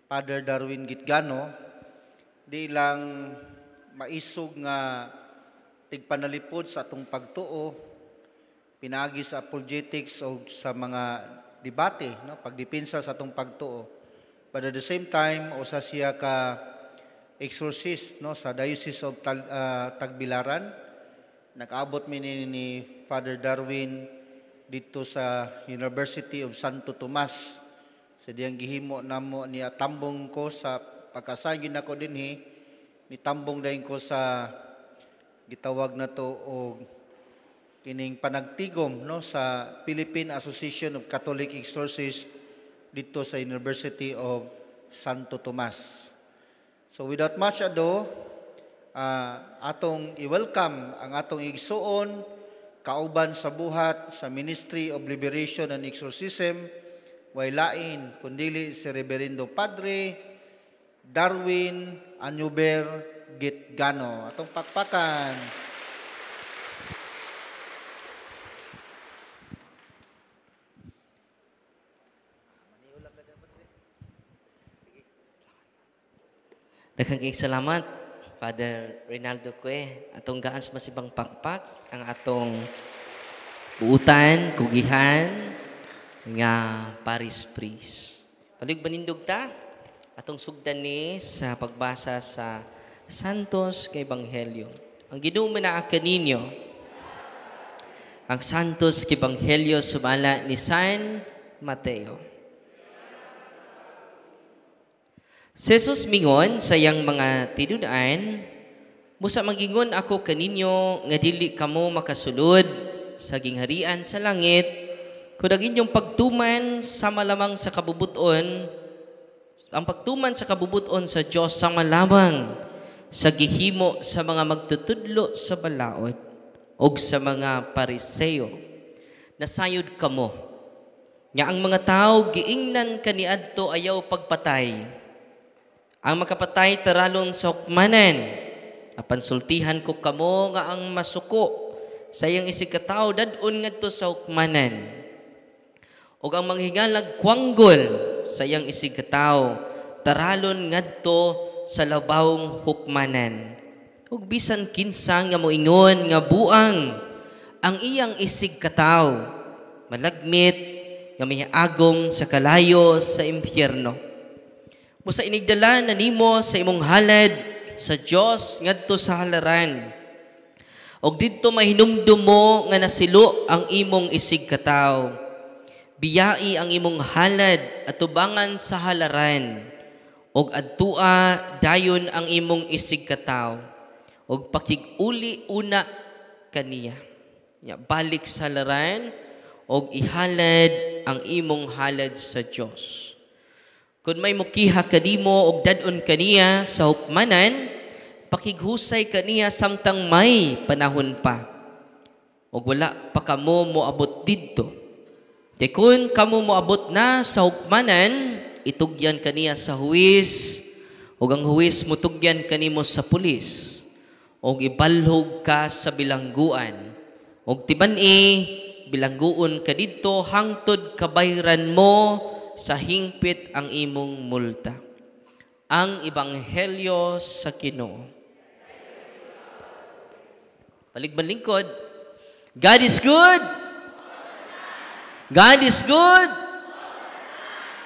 Father Darwin Gitgano, di lang maisog nga tigpanalipod sa atong pagtuo, pinagi sa apologetics o sa mga debate, no? Pagdipinsa sa atong pagtuo. But at the same time, usa siya ka exorcist, no? Sa Diocese of Tagbilaran. Nag-abot ni Father Darwin dito sa University of Santo Tomas. Sa diyang gihimo namo niya tambong ko sa pagkasagin ako dinhi, ni tambong dayon ko sa gitawag na to og kining panagtigom, no, sa Philippine Association of Catholic Exorcists dito sa University of Santo Tomas. So without much ado, atong i-welcome ang atong igsuon kauban sa buhat sa Ministry of Liberation and Exorcism, way lain kundili si Reverendo Padre Darwin Anyuber Gitgano. Atong pakpakan. Daghang salamat, Father Reynaldo Cue. Atong gaan sa masibang pakpak ang atong buutan, kugihan, nga Paris Priest. Palig banindog ta, atong sugdan ni sa pagbasa sa Santos kay Ebanghelyo. Ang ginumanaa kaninyo, ang Santos kay Ebanghelyo sumala ni San Mateo. Si Jesus mingon sa iyang mga tinudan, musa magingon ako kaninyo nga dili kamo makasulod sa gingharian sa langit, kudag inyong pagtuman sa malamang sa kabubuton, ang pagtuman sa kabubuton sa Diyos sa malamang sa gihimo sa mga magtutudlo sa balaod o sa mga pariseo. Nasayod kamo, nga ang mga tao giingnan kaniadto ayaw pagpatay. Ang makapatay taralon sa hukmanan, apan sultihan ko kamo nga ang masuko sa iyang isikataw dadun ngadto sa hukmanan. O ang manghingalag kwanggol sa iyang isigkataw, taralon ngadto sa labawong hukmanan. Ug bisan kinsa nga moingon nga buang ang iyang isigkataw, malagmit nga miagong sa kalayo sa impyerno. Musa inigdala na nimo sa imong halad sa Dios ngadto sa halaran. Og didto mahinumdum mo nga nasilo ang imong isigkataw. Biyai ang imong halad at tubangan sa halaran, og adtua dayon ang imong isigkataw, og pakig-uli una kaniya. Balik sa halaran, og ihalad ang imong halad sa Dios. Kung may mukiha kanimo og dadon kaniya sa hukmanan, pakighusay kaniya samtang may panahon pa, og wala pa kamo moabot didto. Kaya kung kamo moabot na sa hukmanan, itugyan kaniya sa huwis, o ang huwis mutugyan kanimo sa pulis, o ibalhog ka sa bilangguan, o tiban-i, bilangguon ka dito, hangtod kabayran mo sa hingpit ang imong multa. Ang Ebanghelyo sa Ginoo. Paligban-lingkod, God is good. God is good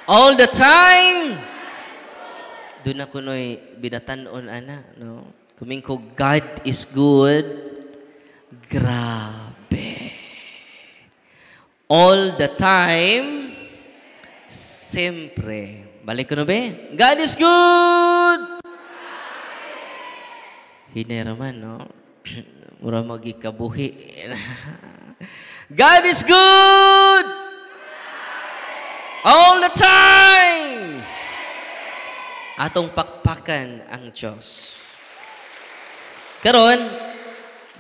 all the time. Doon ako no'y binatanon, ana. No? Kuming ko, God is good. Grabe. All the time, sempre. Balik ko na ba? God is good! Hineraman, no? Mura magikabuhi. God is good! All the time! Atong pakpakan ang Diyos. Karon,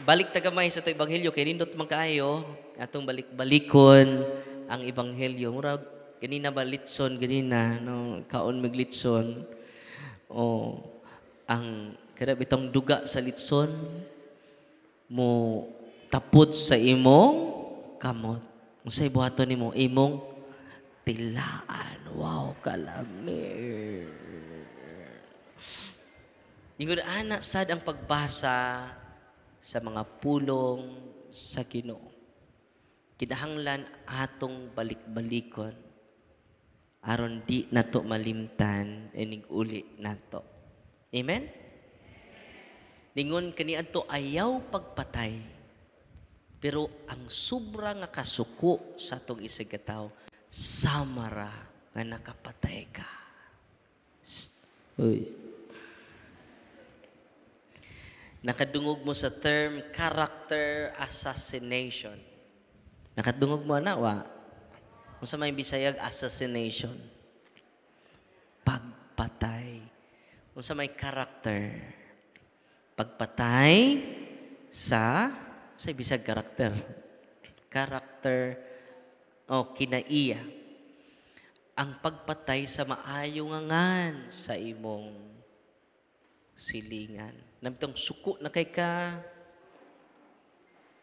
balik tagamay sa ito Ebanghelyo, kaya nindot magkaayo, atong balik-balikon ang Ebanghelyo. Mura, ganina ba litson, ganina, no? Kaon maglitson. O, ang, kada bitong duga sa litson, mo tapot sa imong kamot. Unsay buhaton nimo? Imong tilaan. Wow, kalami. Ingon ana sad ang pagbasa sa mga pulong sa Ginoo. Kinahanglan atong balik-balikon aron di nato malimtan ining uli nato. Amen? Ningon kaniadto ayaw pagpatay. Pero ang sobra nga kasuko sa atong isigataw, samara nga nakapatay ka. Uy. Nakadungog mo sa term character assassination. Nakadungog mo na, wa? Kung sa may Bisayag, assassination. Pagpatay. Kung sa may character. Pagpatay sa Bisayag character. Character, kinaiya. Ang pagpatay sa maayo nga ngan sa imong silingan. Nabitong suko na kay ka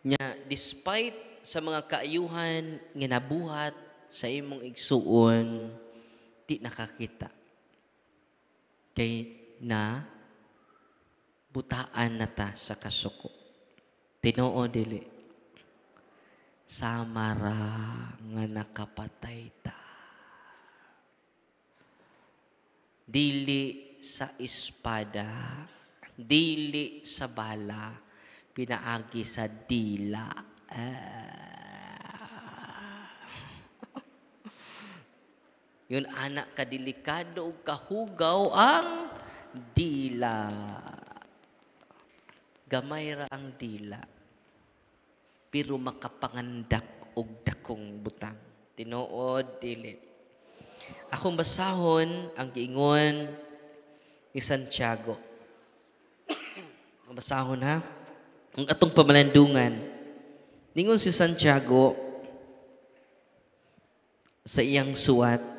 nya despite sa mga kaayuhan nga nabuhat sa imong igsuon di nakakita kay na butaan na ta sa kasuko. Tinoo dili samara nga nakapatay ta. Dili sa espada, dili sa bala, pinaagi sa dila. Yun anak kadelikado ug kahugaw ang dila. Gamay ra ang dila. Pero makapangandak og dakong butang. Tinuod dili. Akong basahon ang giingon ni Santiago. Basahon ha. Ang atong pamalandungan. Ningon si Santiago sa iyang suwat.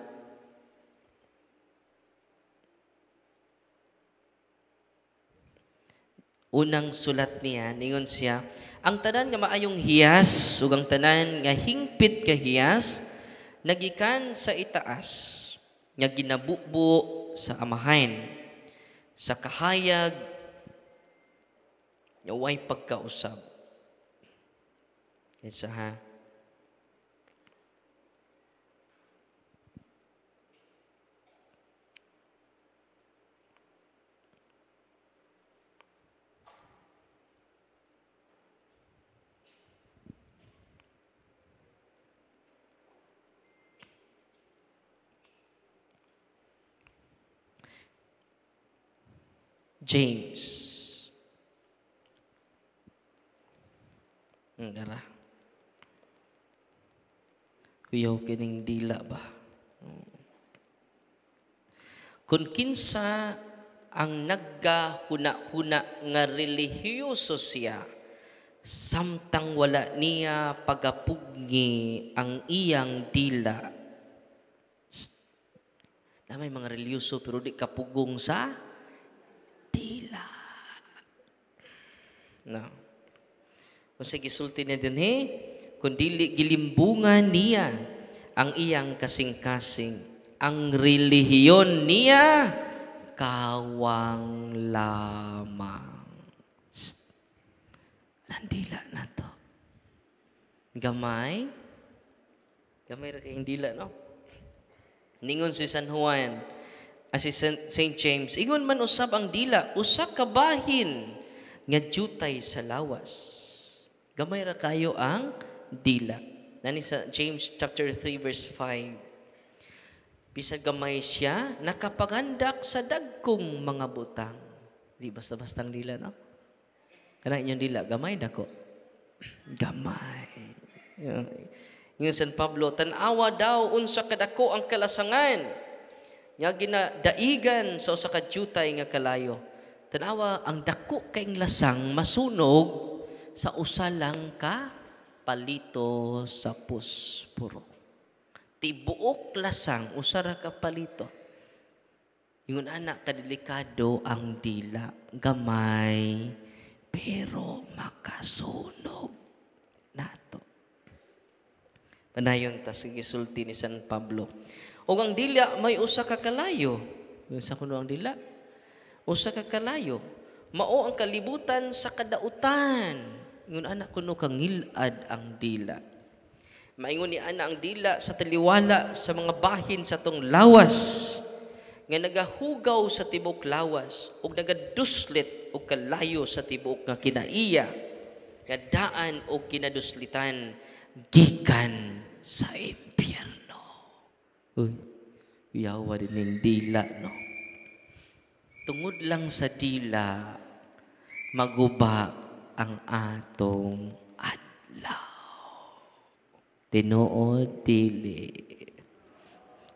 Unang sulat niya, ningon siya, ang tanan nga maayong hiyas, ug ang tanan nga hingpit ka hiyas, nagikan sa itaas, nga ginabubo sa amahan, sa kahayag, nga way pagkausab. Isa ha. James. Dara. Kuyaw kining dila ba? Kung kinsa ang naggahuna-huna nga relihiyoso siya, samtang wala niya pagapugni ang iyang dila. Na may mga relihiyoso pero di kapugong sa dila. No. Kung sa gisulti na din kung dili gilimbungan niya ang iyang kasing-kasing, ang relihiyon niya kawang lamang. Nandila na to. Gamay ra kayong dila, no? Ningon si San Juan, si St. James, ingon man usab ang dila, usa ka bahin nga jutay sa lawas. Gamay ra kayo ang dila. Nani sa James chapter 3 verse 5. Bisag gamay siya, nakapagandak sa dagkong mga butang. Di basta-bastang dila, no? Kana inyong dila, gamay dako. Gamay. Yung San Pablo, tanawa daw unsa kadako ang kalasangan nga ginadaigan sa usa ka jutay nga kalayo. Tanawa ang dako kayong lasang masunog sa usa lang ka palito sa puspuro. Tibuok lasang usa ra ka palito. Ingon anak kadelikado ang dila, gamay pero makasunog nato. Anayon ta sige sulti ni San Pablo. O ang dila may usa ka kalayo. Sa kuno ang dila. Usa ka kalayo. Mao ang kalibutan sa kadautan. Ingon anak kuno kang ngilad ang dila. Maingon ni ana ang dila sa taliwala sa mga bahin sa tong lawas nga nagahugaw sa tibok lawas ug nagaduslit og kalayo sa tibok nga kinaiya nga daan og kinaduslitan gikan sa impyerno. Uy, yawa din ng dila, no? Tungod lang sa dila, maguba ang atong adlaw. Tinuod dili.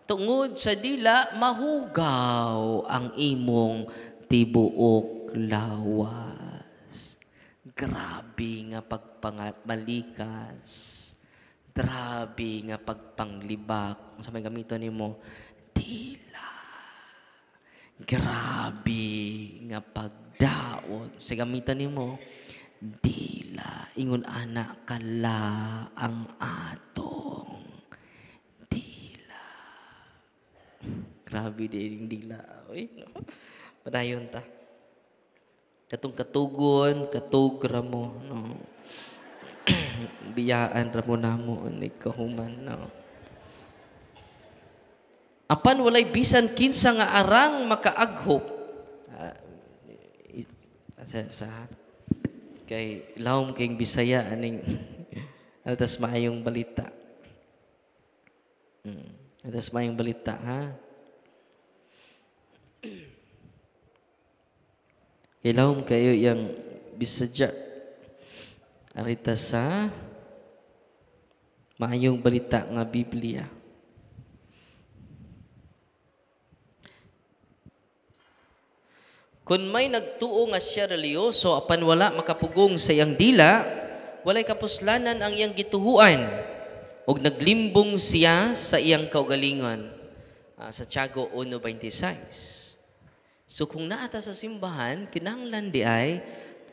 Tungod sa dila, mahugaw ang imong tibuok lawas. Grabe nga pagpangmalikas. Grabe nga pagpanglibak. Sa may gamito nimo, dila. Grabe nga pagdaot. Sa gamitan nimo, dila. Ingon anak kala ang atong dila. Grabe din dila. Uy, no? Padayon ta. Katong katugon, katugra mo, no? Biyaan ra mo namo ni kahuman, no? Apan walay bisan kinsa nga arang makaaghop. Sa kay lawom kayong Bisaya aning atas maayong balita. Atas maayong balita, ha? Kay lawom kayo yang Bisaya. Arita sa maayong balita nga Biblia. Kung may nagtuo nga siya religyoso apan wala makapugong sa iyang dila, walay kapuslanan ang iyang gituhuan ug naglimbong siya sa iyang kaugalingon. Sa Tiago 1:26. So kung naata sa simbahan, kinahanglan di ay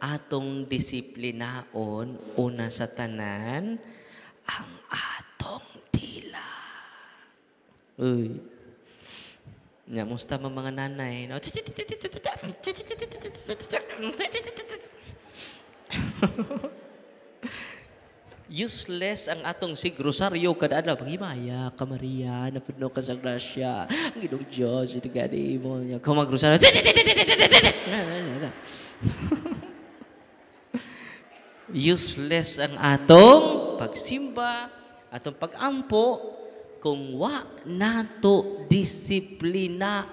atong disiplinaon una sa tanan ang atong dila. Uy. Nya musta mga nanay, no? Useless ang atong sigrosaryo kada adlaw paghimaya ka Maria napuno ka sa grasya ang Ginoong Dios itigani mo nya ka magrosaryo. Useless ang atong pagsimba, atong pagampo kung wa nato disiplina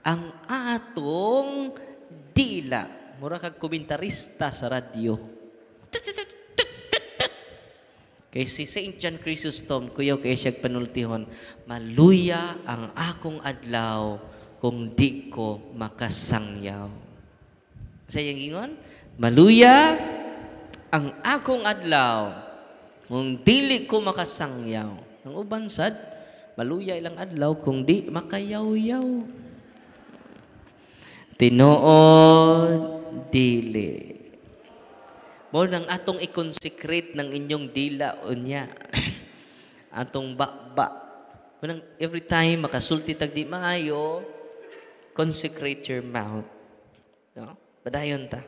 ang atong dila. Mura kag komentarista sa radyo. Kay si St. John Chrysostom, kuyaw kay siya panultihon, maluya ang akong adlaw kung di ko makasangyaw. Sa iyang ingon, maluya ang akong adlaw kung dili ko makasangyaw. Ang uban sad, maluya ilang adlaw kung di makayaw-yaw. Tinuod dili. Mo nang atong i-consecrate ng inyong dila unya. Atong bakba. Mo nang every time makasulti tag di maayo, consecrate your mouth. No? Padayon ta.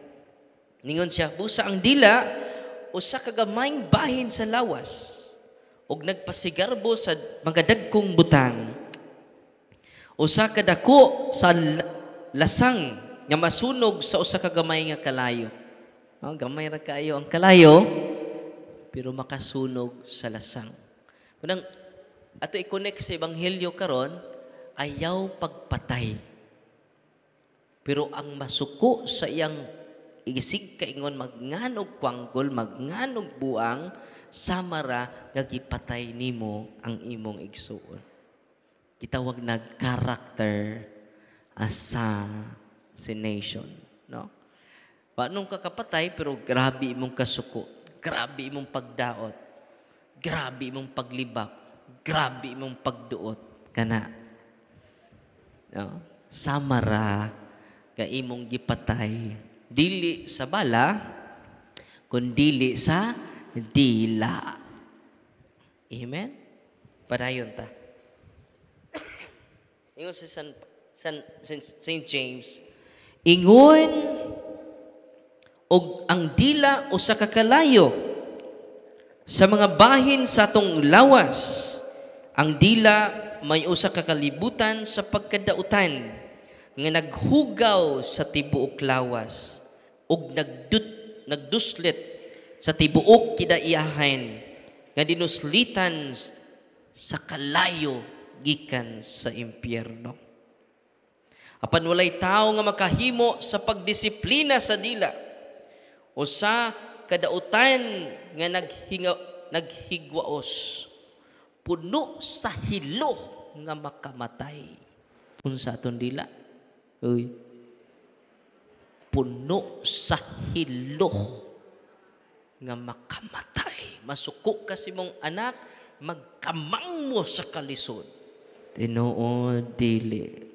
Ningon siya, busa ang dila usa ka gamayng bahin sa lawas. Og nagpasigarbo sa mga dagkong butang. Usa ka dako sa lasang nga masunog sa usa ka gamay nga kalayo. Gamay ra kaayo ang kalayo pero makasunog sa lasang. Kunang ato i-connect sa ebanghelyo karon ayaw pagpatay. Pero ang masuko sa iyang igisig kaingon magnganog kwangkol, magnganog buang samara nga gipatay nimo ang imong igsuon. Gitawag na character assassination, no? Wa nung kakapatay pero grabe imong kasuko, grabe imong pagdaot, grabe imong paglibak, grabe imong pagduot kana. No? Samara nga imong gipatay dili sa bala kundi sa dila. Amen? Padayon ta. Ingon si St. James, ingon og ang dila o sa kakalayo sa mga bahin sa atong lawas. Ang dila may usa ka kalibutan sa pagkadautan nga naghugaw sa tibuok lawas ug nagduslit sa tibuok kidaiyahan nga dinuslitan sa kalayo gikan sa impyerno. Apan walay tao nga makahimo sa pagdisiplina sa dila o sa kadautan nga naghigwaos, puno sa hilo nga makamatay. Unsa aton dila? Uy. Puno sa hilo nga makamatay. Masuko kasi mong anak, magkamang mo sa kalisod. Tinuod dili.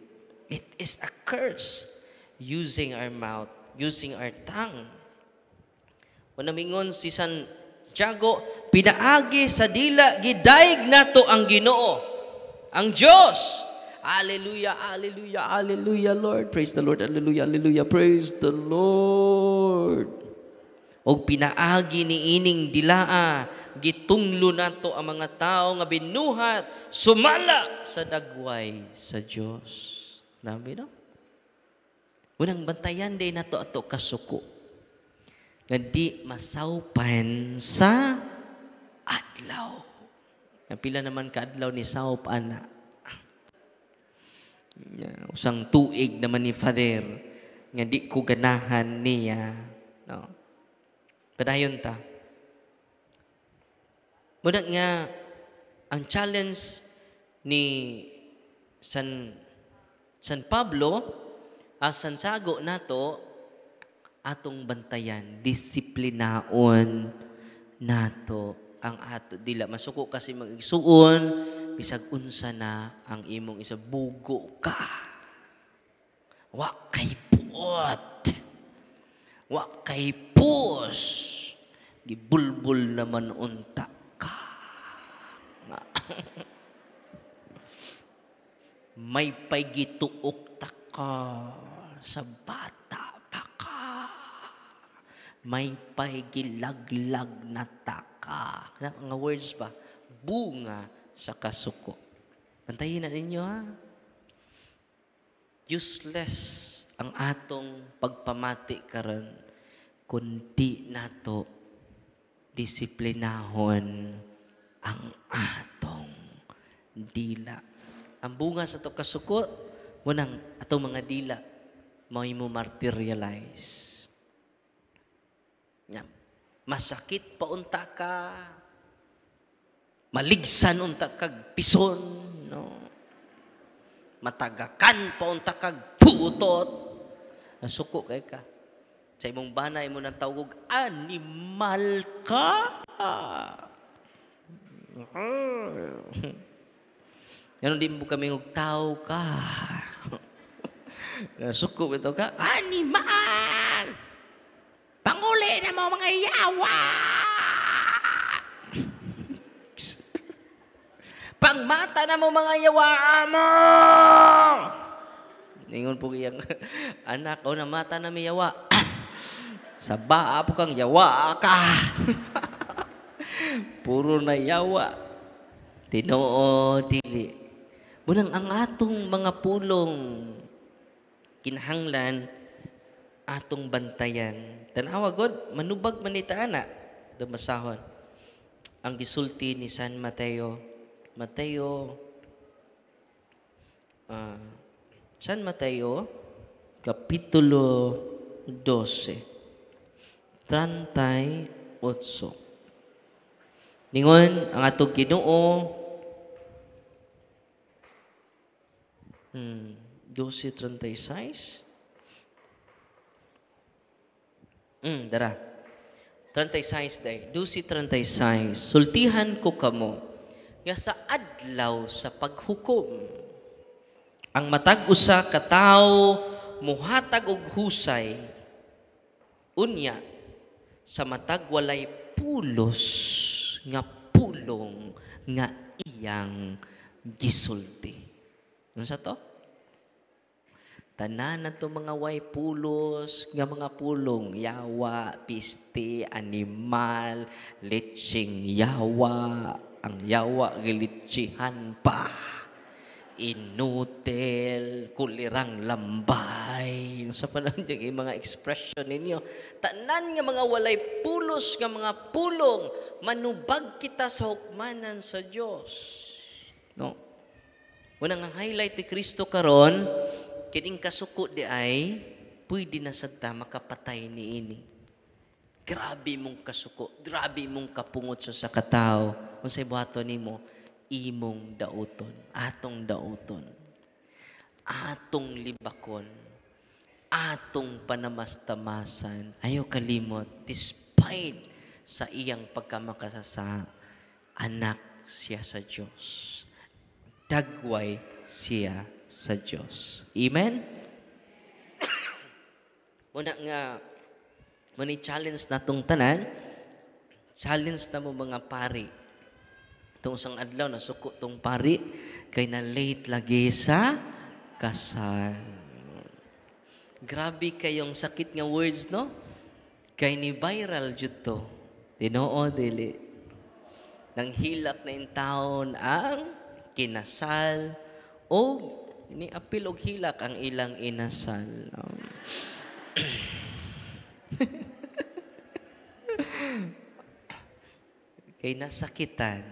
It is a curse using our mouth, using our tongue. Manamingon si San Tiago, pinaagi sa dila, gidaig nato ang Ginoo, ang Diyos. Hallelujah, hallelujah, hallelujah, Lord. Praise the Lord, hallelujah, hallelujah, praise the Lord. O pinaagi ni ining dilaa, gitunglo nato ang mga tao nga binuhat, sumala sa dagway sa Diyos. Grabe, no? Unang bantayan din nato ato kasuko nga di masawpan sa adlaw. Ang pila naman ka adlaw ni sawp ana. Usang tuig naman ni Father nga di ko ganahan niya. No? Padayon ta. Muna nga ang challenge ni San Pablo, San Sago nato, atong bantayan, disiplinaon nato ang ato dila. Masuko kasi mag-igsuon, bisag unsa na ang imong isa, bugo ka. Wa kay puot. Wa kay pus. Gibulbul naman unta ka. May paygituok ta ka sa bata pa ka. May paygilaglag na taka. Nga words ba? Bunga sa kasuko. Pantayin na ninyo, ha? Useless ang atong pagpamati karon kundi nato disiplinahon ang atong dila. Ang bunga sa to kasuko, munang atong mga dila mo materialize. Masakit pa unta ka, maligsan unta kag pison, no? Matagakan pa unta kag putot, nasuko kay ka. Sa imong banay mo nang tawag, animal ka. Ganon din mo kami tao ka. Nasuko ito ka, animal! Panguli na mo mga yawa! Pangmata na mo mga yawa mo! Ningon po kiyang anak, o namata na may yawa. Sa baa po kang yawa ka. Puro na yawa. Tinoo, dili. Munang ang atong mga pulong kinahanglan atong bantayan. Tanawa God, manubag manita ana. Dumasahon. Ang gisulti ni San Mateo. San Mateo, Kapitulo 12, 38. Ningon, ang atong Ginoo, 12:36. Dara. 36 day. 12:36. Sultihan ko kamo nga sa adlaw sa paghukom. Ang matag usa ka tawo muhatag og husay. Unya sa matag walay pulos nga pulong nga iyang gisulti. Ano sa to? Tanan na to mga way pulos, nga mga pulong, yawa, piste, animal, leching yawa, ang yawa gilitsihan pa, inutil, kulirang lambay. Sa panahon yung mga expression ninyo, tanan nga mga walay pulos, nga mga pulong, manubag kita sa hukmanan sa Diyos. No? Unang ang highlight ni Kristo karon, kining kasuko di ay, pwede na sadta makapatay ni ini. Grabe mong kasuko, grabe mong kapungot sa katao. Kung sa'y buhato nimo, imong dauton, atong dauton, atong libakon, atong panamastamasan. Ayaw kalimot, despite sa iyang pagkamakasasa, anak siya sa Diyos. Dagway siya sa Diyos. Amen? Muna nga, challenge na itong tanan, challenge na mo mga pari. Itong isang adlaw na suko itong pari, kay na late lagi sa kasal. Grabe kayong sakit nga words, no? Kay ni viral jud to. Tinoo, dili. Nang hilak na yung taon ang kinasal o ni apil og hilak ang ilang inasal. Kay nasakitan.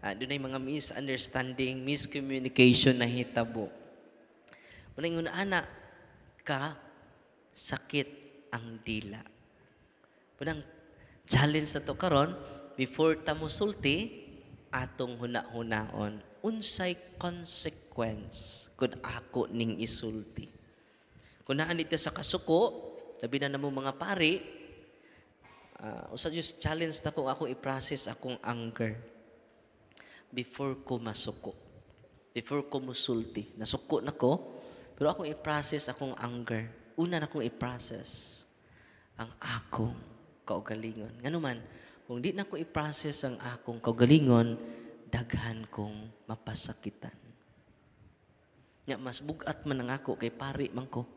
Doon ay mga misunderstanding, miscommunication na hitabo. Unang una ka, sakit ang dila. Unang challenge na to karon, before ta mosulti, atong huna-hunaon, unsay consequence kung ako ning isulti. Kung naan dito sa kasuko, sabi na mo mga pari, usa just challenge na ko ako i-process akong anger before ko masuko. Before ko musulti. Nasuko na ko, pero akong i-process akong anger. Una na akong i-process ang akong kaugalingon. Nganuman, kung di na ko i-process ang akong kaugalingon, daghan kong mapasakitan. Nya mas bugat man ang ako kay pari man ko.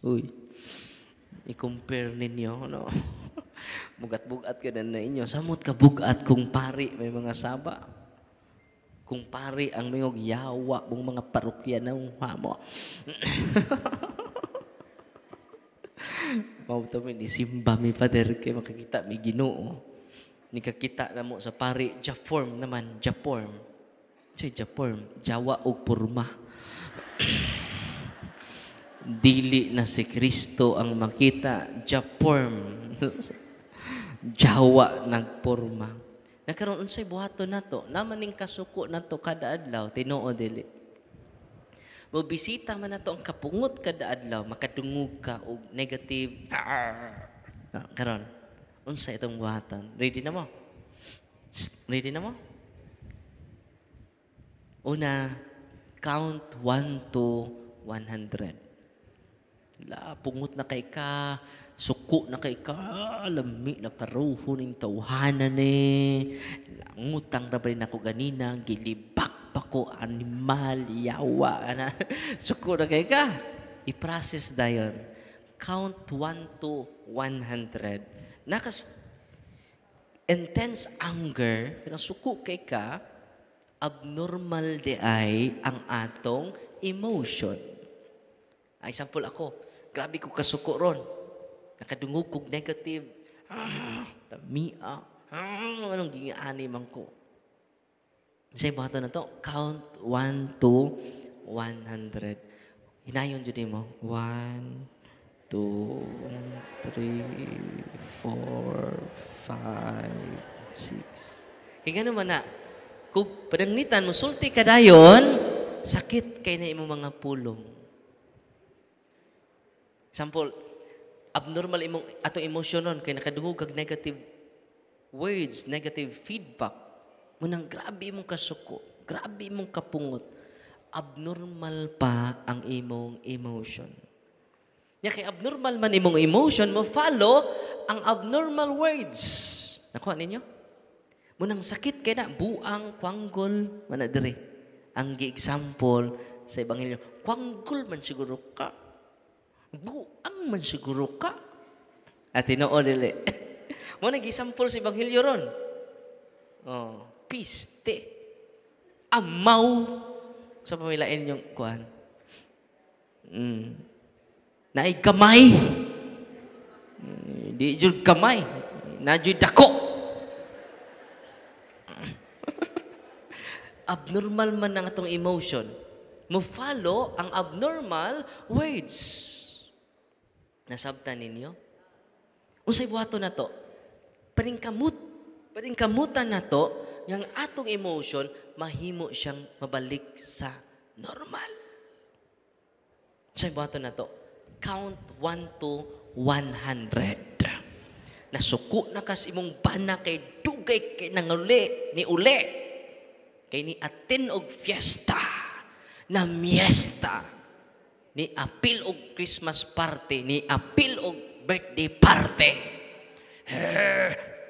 Uy. I-compare ninyo, no? Bugat-bugat ka na inyo. Samot ka bugat kung pari may mga saba. Kung pari ang mayong yawa mong mga parokya na mo. Mauto mo ni simba mi father kay makakita mi Ginoo. Nikakita na mo sa pari, Jaform naman, Jaform. Jaform, Jawa o Purma. Dili na si Kristo ang makita, Jaform. Jawa nagpurma. Nakaroon unsay buhaton nato, naman ning kasuko nato kada adlaw, Tinoo dili. Mobisita man nato ang kapungot kada adlaw, makadungog ka og negative. Karon. Unsa itong buhatan? Ready na mo? Ready na mo? Una, count 1 to 100. Pungot na kay ka, suko na kay ka, lami na karuho ning tawhanan ni. Ngutang ra ba rin ako ganina, gilibak pa ko, animal, yawa, suko na kay ka. I-process dayon. Count 1 to 100. Nakas intense anger, suko kay ka, abnormal di ay ang atong emotion. Example ako, grabe ko kasuko ron. Nakadungog kog negative. Lamia. Anong gingaani man ko. Sa iba na to, count 1 to 100. Hinayon dyan mo. 1, 2, 3, 4, 5, 6. Kaya gano'n man na, kung pananglitan mo, sulti ka dayon, sakit kay na imong mga pulong. Example, abnormal imong atong emosyonon kay nakadungog kag negative words, negative feedback. Munang grabe imong kasuko, grabe imong kapungot. Abnormal pa ang imong emotion. Nya kay abnormal man imong emotion, mo follow ang abnormal words. Nakuha ninyo? Munang sakit kay na buang kwanggol man na dire. Ang gi-example sa ebanghelyo, kwanggol man siguro ka. Buang man siguro ka. At tinoo dili. Mo nag-example sa ebanghelyo ron. Oh, piste. Amaw sa pamilain yung kuan. Naay gamay. Di jud gamay. Na jud dako. Abnormal man ang atong emotion. Mo follow ang abnormal words. Nasabtan ninyo? Unsay buhaton nato? Paningkamutan nato yang atong emotion mahimo siyang mabalik sa normal. Unsay buhaton nato? Count 1 to 100. Nasuko na kas imong bana kay dugay kay nanguli ni uli. Kay ni atin og fiesta, na miesta, ni apil og Christmas party, ni apil og birthday party.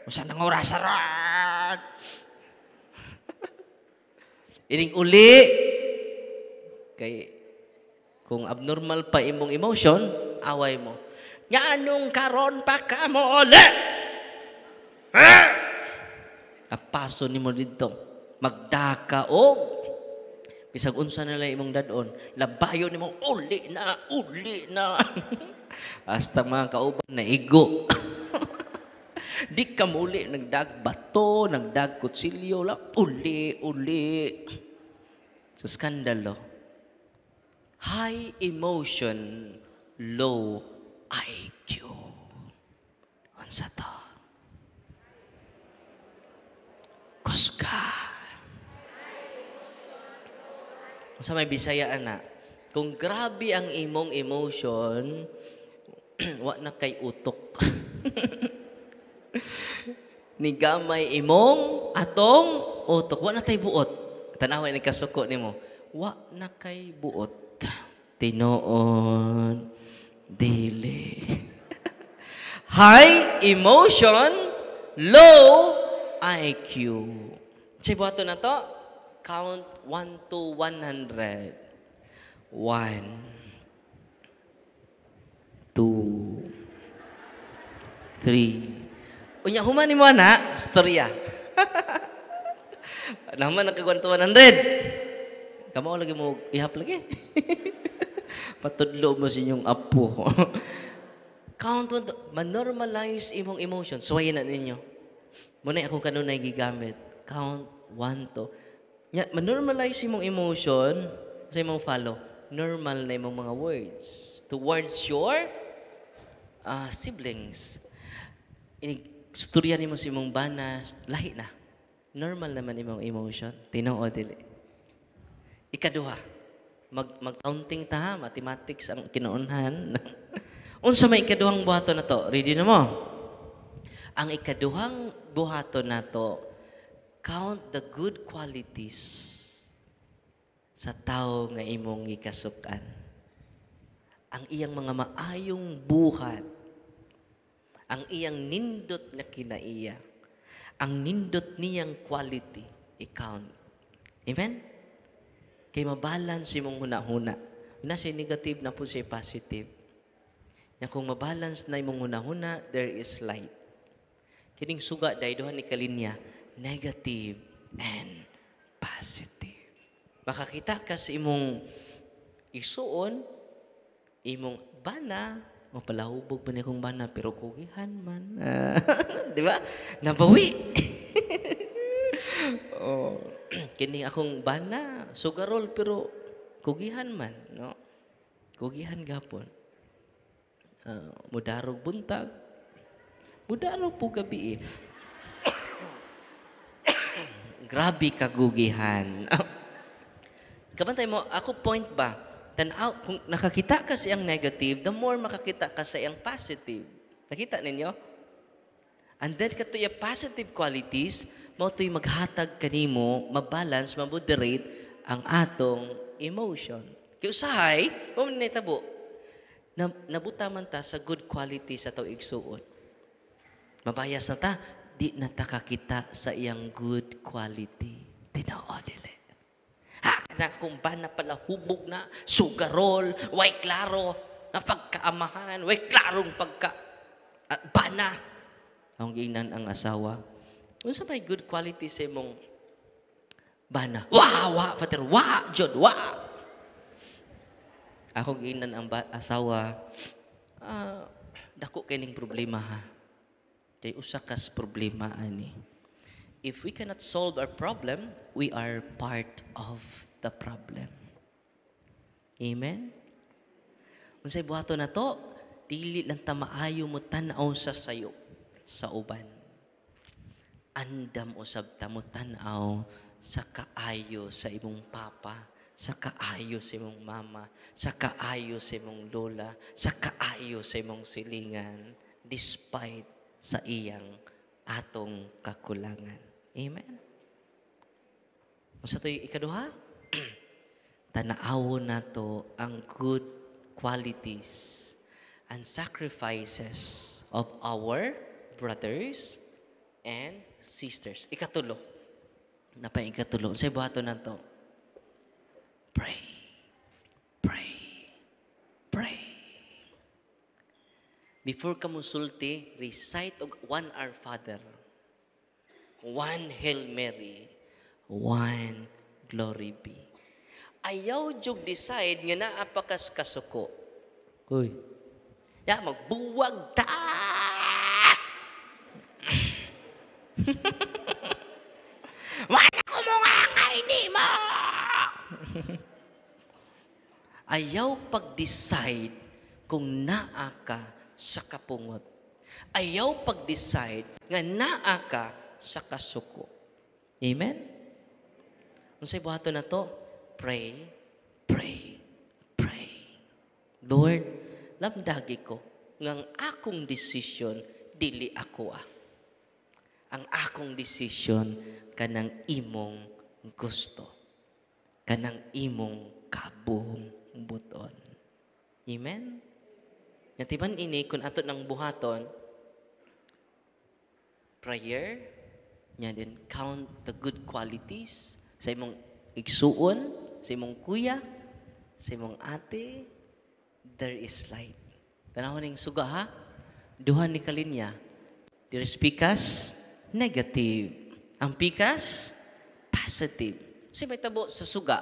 Usa nang oras aran. Ining uli, kay kung abnormal pa imong emotion, away mo. Nga anong karon pa ka mo uli? Apaso ni mo dito. Magdaka og bisag unsa na lang imong dadon, labayo nimo uli na. Hasta mga kauban na igo. Di ka muli nagdag bato, nagdag kutsilyo la uli. So skandalo. High emotion, low IQ. Unsa to? Kusga. Sa may Bisayaan na, kung grabe ang imong emotion, wa na kay utok. Ni gamay imong atong utok. Wa na tay buot. Tanaway ni kasuko nimo. Wa na kay buot. Tinuon dili. High emotion, low IQ. Say buhaton na to. Count 1 to 100. 1, 2, 3. Unya human ni mo na, storya. Naman nakagwan to 100. Kamo lagi mo ihap lagi. Patudlo mo sa inyong apo. Count 1 man-normalize imong emotion. Suwayin na ninyo. Muna akong kanunay gigamit. Count 1 to. Nya, man-normalize imong emotion sa imong follow. Normal na imong mga words towards your siblings. Istorya nimo sa imong bana, lahi na. Normal naman imong emotion. Tinuod dili. Ikaduha, mag-counting ta, mathematics ang kinuunhan. Unsa may ikaduhang buhaton na to? Ready na mo? Ang ikaduhang buhaton na to, count the good qualities sa tao nga imong gikasukan. Ang iyang mga maayong buhat, ang iyang nindot na kinaiya, ang nindot niyang quality, i-count. Amen? Kay mabalance imong huna-huna. Na siya negative na po siya positive. Na kung mabalance na imong huna-huna, there is light. Kining suga dahil doon ni kalinya, negative and positive. Makakita ka sa imong isuon, imong bana, mapalahubog ba niya kong bana, pero kugihan man. Di ba? Nabawi. Oh. Kini akong bana, sugarol, pero kugihan man. No? Kugihan gapon. Mudarog buntag. Mudarog po gabi. Grabe kagugihan. Kabantay mo, ako point ba? Tanaw, kung nakakita ka sa iyang negative, the more makakita ka sa iyang positive. Nakita ninyo? And then kato yung positive qualities, mo ito'y maghatag kanimo, mabalance, mamoderate ang atong emotion. Kaya usahay, mamanitabo, nabuta man ta sa good qualities sa ito igsuon. Mabayas na ta, di natakakita sa iyang good quality. Tinoo dili. Na kung ba na pala hubog na, sugarol, way klaro, na pagkaamahan, way klarong bana. Ang ginan ang asawa. Unsa may good quality sa imong bana? Wa, father, wa, jud, wa. Ako ginan ang asawa, dako kining problema ha. Kay usa kas problema ani. If we cannot solve our problem, we are part of the problem. Amen? Unsay buhaton na to, dili lang ta maayo mo tan-aw sa sayo sa uban. Andam usab ta mo tan-aw sa kaayo sa imong papa, sa kaayo sa imong mama, sa kaayo sa imong lola, sa kaayo sa imong silingan, despite sa iyang atong kakulangan. Amen? Unsa to'y ikaduha? Tanaawon nato ang good qualities and sacrifices of our brothers and sisters. Ikatulo. Napay ikatulo. Unsay buhaton nato? Pray. Pray. Pray. Before ka musulti, recite og one Our Father, one Hail Mary, one Glory be. Ayaw jug decide nga naa pa kas kasuko. Hoy. Ya magbuwag ta. Wala ko mo nga ngay ni mo. Ayaw pag-decide kung naa ka sa kapungot. Ayaw pag-decide nga naa ka sa kasuko. Amen? Unsay buhaton na to? Pray, pray, pray. Lord, lamdagi ko ngang akong desisyon dili ako Ang akong desisyon kanang imong gusto. Kanang imong kabuhong buton. Amen? Natiman ini kung ato ng buhaton, prayer, nya din count the good qualities sa imong igsuon, sa imong kuya, sa imong ate, there is light. Tanawon ning suga ha, duha ni kalinya. There is pikas, negative. Ang pikas, positive. Kasi may tabo sa suga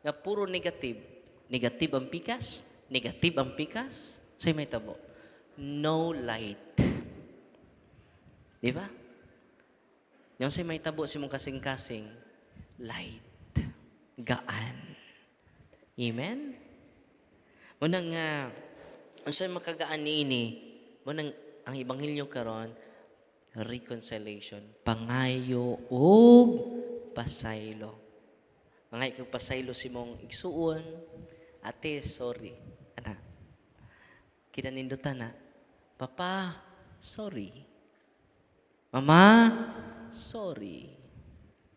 na puro negative. Negative ang pikas, negative ang pikas. Kasi may tabo. No light. Di ba? Yung say may tabo si mong kasing-kasing, light. Gaan. Amen? Munang unsay makagaan niini, munang ang ebanghelyo karon reconciliation, pangayo ug pasaylo. Mangay kag pasaylo si mong igsuon, ate, sorry. Ana. Kinanindutan na, papa, sorry. Mama, sorry.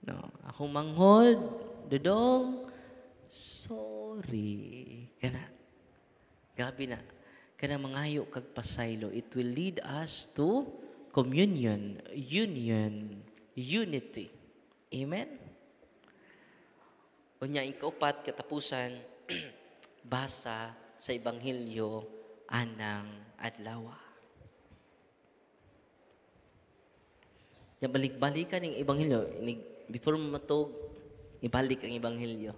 No, akong manghod, dudong, sorry. Kana. Grabe na. Kana mangayo kag pasaylo, it will lead us to communion, union, unity. Amen? Unya ikaupat katapusan, basa sa ebanghelyo anang adlaw. Ya balik-balikan ng ebanghelyo, before mo matug, ibalik ang ebanghelyo.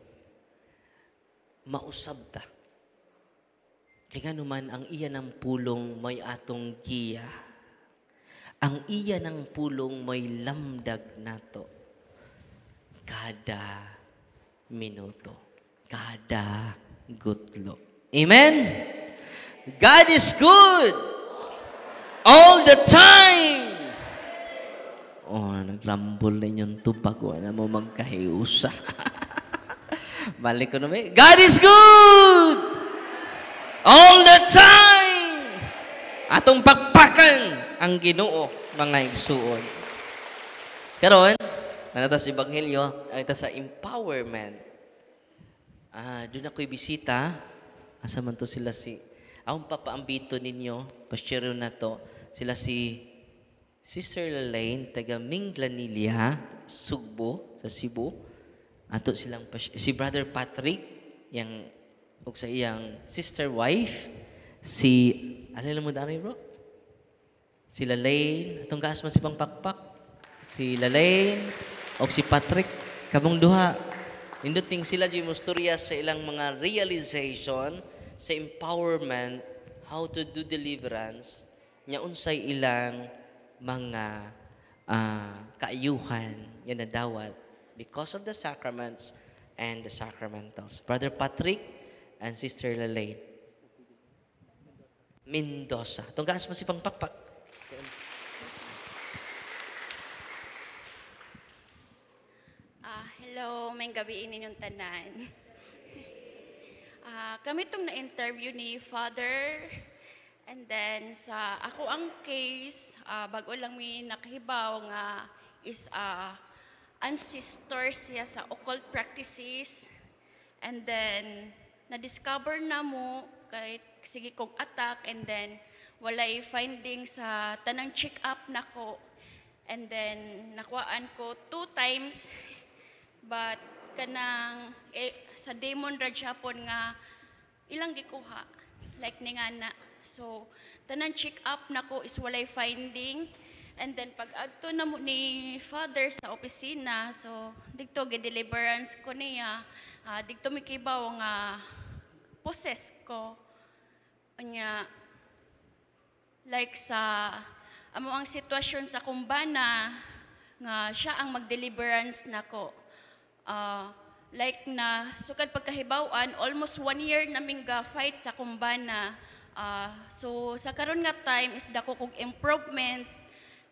Mausab ta. Kaya naman ang iya ng pulong may atong giya. Ang iya ng pulong may lamdag nato. Kada minuto. Kada gutlo. Amen? God is good. All the time. Oh, nagrambol na yung tubag. Wala mo magkahiusa. Balik ko naman. God is good! All the time! Atong pagpakan ang Ginoo, mga igsuon. Karon, nata sa ebanghelyo, nata sa empowerment. Doon ako'y bisita. Asa man to sila si... Akong papaambito ninyo, pasyero na to, sila si Sister Lalaine, taga Minglanilla, Sugbo, sa Cebu. Ato silang si Brother Patrick, yang ug sa iyang sister wife, si ano mo dali bro? Si Lalaine, atong gaas man si Pangpakpak. Si Lalaine o si Patrick, kabong duha. Induting sila di musturya sa ilang mga realization, sa empowerment, how to do deliverance, nya unsay ilang mga kaayuhan nga nadawat because of the sacraments and the sacramentals. Brother Patrick and Sister Lalaine Mendoza. Itong gaas mo si Pangpakpak. Hello, may gabi ninyong tanan. Kami itong na-interview ni Father. And then sa ako ang case, bago lang may nakahibaw nga is ancestor siya sa occult practices. And then na-discover na mo kahit sige kong attack, and then walay finding sa tanang check-up nako. And then nakuhaan ko 2 times, but kanang sa demon ra Japon nga ilang gikuha like ni nga na. So tanan check up nako is walay finding, and then pag adto na mo ni Father sa opisina, so dito gi-deliverance ko niya, dito mikibaw nga possess ko nya like sa amo ang sitwasyon sa kumbana nga siya ang mag-deliverance nako. Like na sukad pagkahibawan, almost 1 year naming ga-fight sa kumbana. So sa karon nga time is dako kog improvement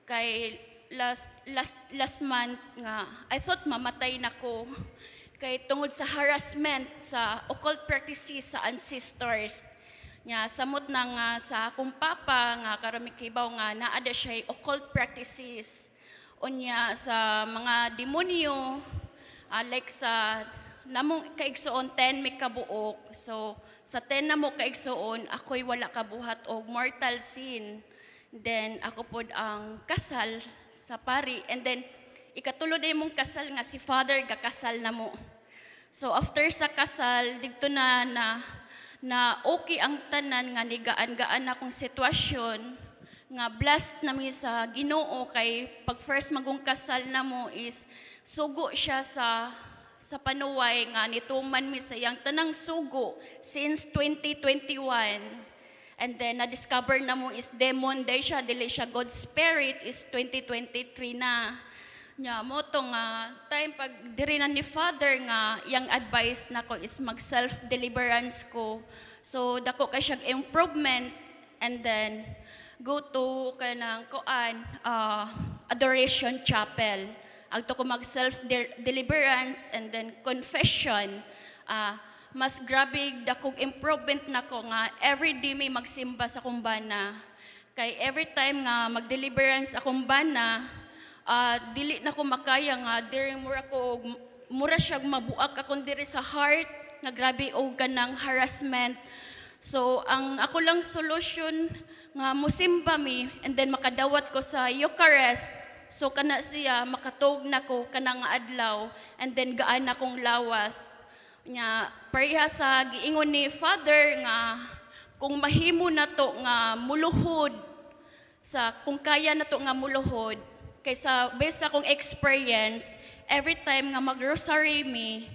kay last month nga I thought mamatay nako kay tungod sa harassment sa occult practices sa ancestors nya samot na nga sa akong papa nga karon mikibaw nga naa siya occult practices unya sa mga demonyo. Like sa namong kaigsuon 10 may kabuok. So sa 10 namo kaigsuon ako'y wala kabuhat og mortal sin. Then ako pod ang kasal sa pari, and then ikatulo day mong kasal nga si Father gakasal namo. So after sa kasal didto na okay ang tanan nga nigaan-gaan akong sitwasyon nga blessed nami sa Ginoo kay pag first magong kasal namo is sugo siya sa panuway nga nituman mi sa iyang tanang sugo since 2021. And then na-discover na mo is demon day siya, dili siya God spirit is 2023 na. Nya mo tong time pag diri na ni Father nga yang advice nako is mag self deliverance ko. So dako kay siya improvement, and then go to kanang adoration chapel. Agto ko mag self-deliverance and then confession. Mas grabe dakog improvement nako nga every day may magsimba sa kumbana. Kay every time nga mag-deliverance sa kumbana, dili na ko makaya nga diri mura siya mabuak akong diri sa heart nga grabe og kanang harassment. So ang ako lang solution nga musimba mi, and then makadawat ko sa Eucharist. So kana siya makatog nako kanang adlaw, and then gaan akong lawas nya pareha sa giingon ni Father nga kung mahimo na to nga muluhod sa kung kaya na to nga muluhod kaysa based sa akong experience, every time nga mag-rosary mi,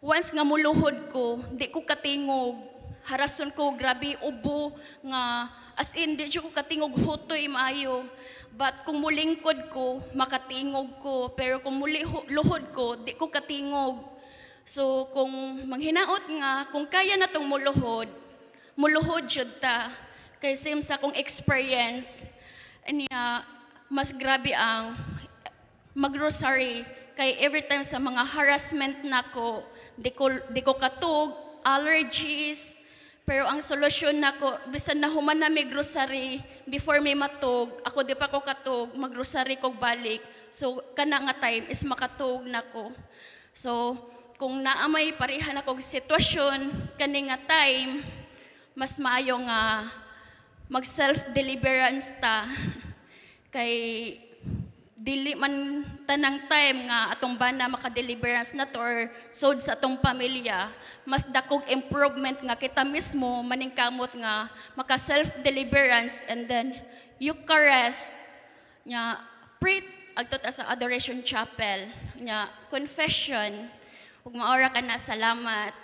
once nga muluhod ko di ko katingog, harason ko grabe ubo nga as in di ko katingog hutoy maayo. But kung mulingkod ko, makatingog ko. Pero kung luhod ko, di ko katingog. So kung manghinaot nga, kung kaya na tong muluhod jud ta. Kay same sa akong experience, niya mas grabe ang mag-rosary. Kay every time sa mga harassment nako, di ko katog, allergies. Pero ang solusyon nako, bisan na human na may grocery, before may matog, ako di pa ko katog, mag-grocery ko balik. So, kana nga time is makatog nako. So, kung naamay pareha na kong sitwasyon, kani nga time, mas maayo nga mag-self-deliverance ta. kay dili man tanang time nga atong bana maka-deliverance na to or sod sa atong pamilya, mas dakog improvement nga kita mismo maningkamot nga maka self-deliverance and then Eucharist nya pray agto ta sa Adoration Chapel nya confession ug maora ka na. Salamat.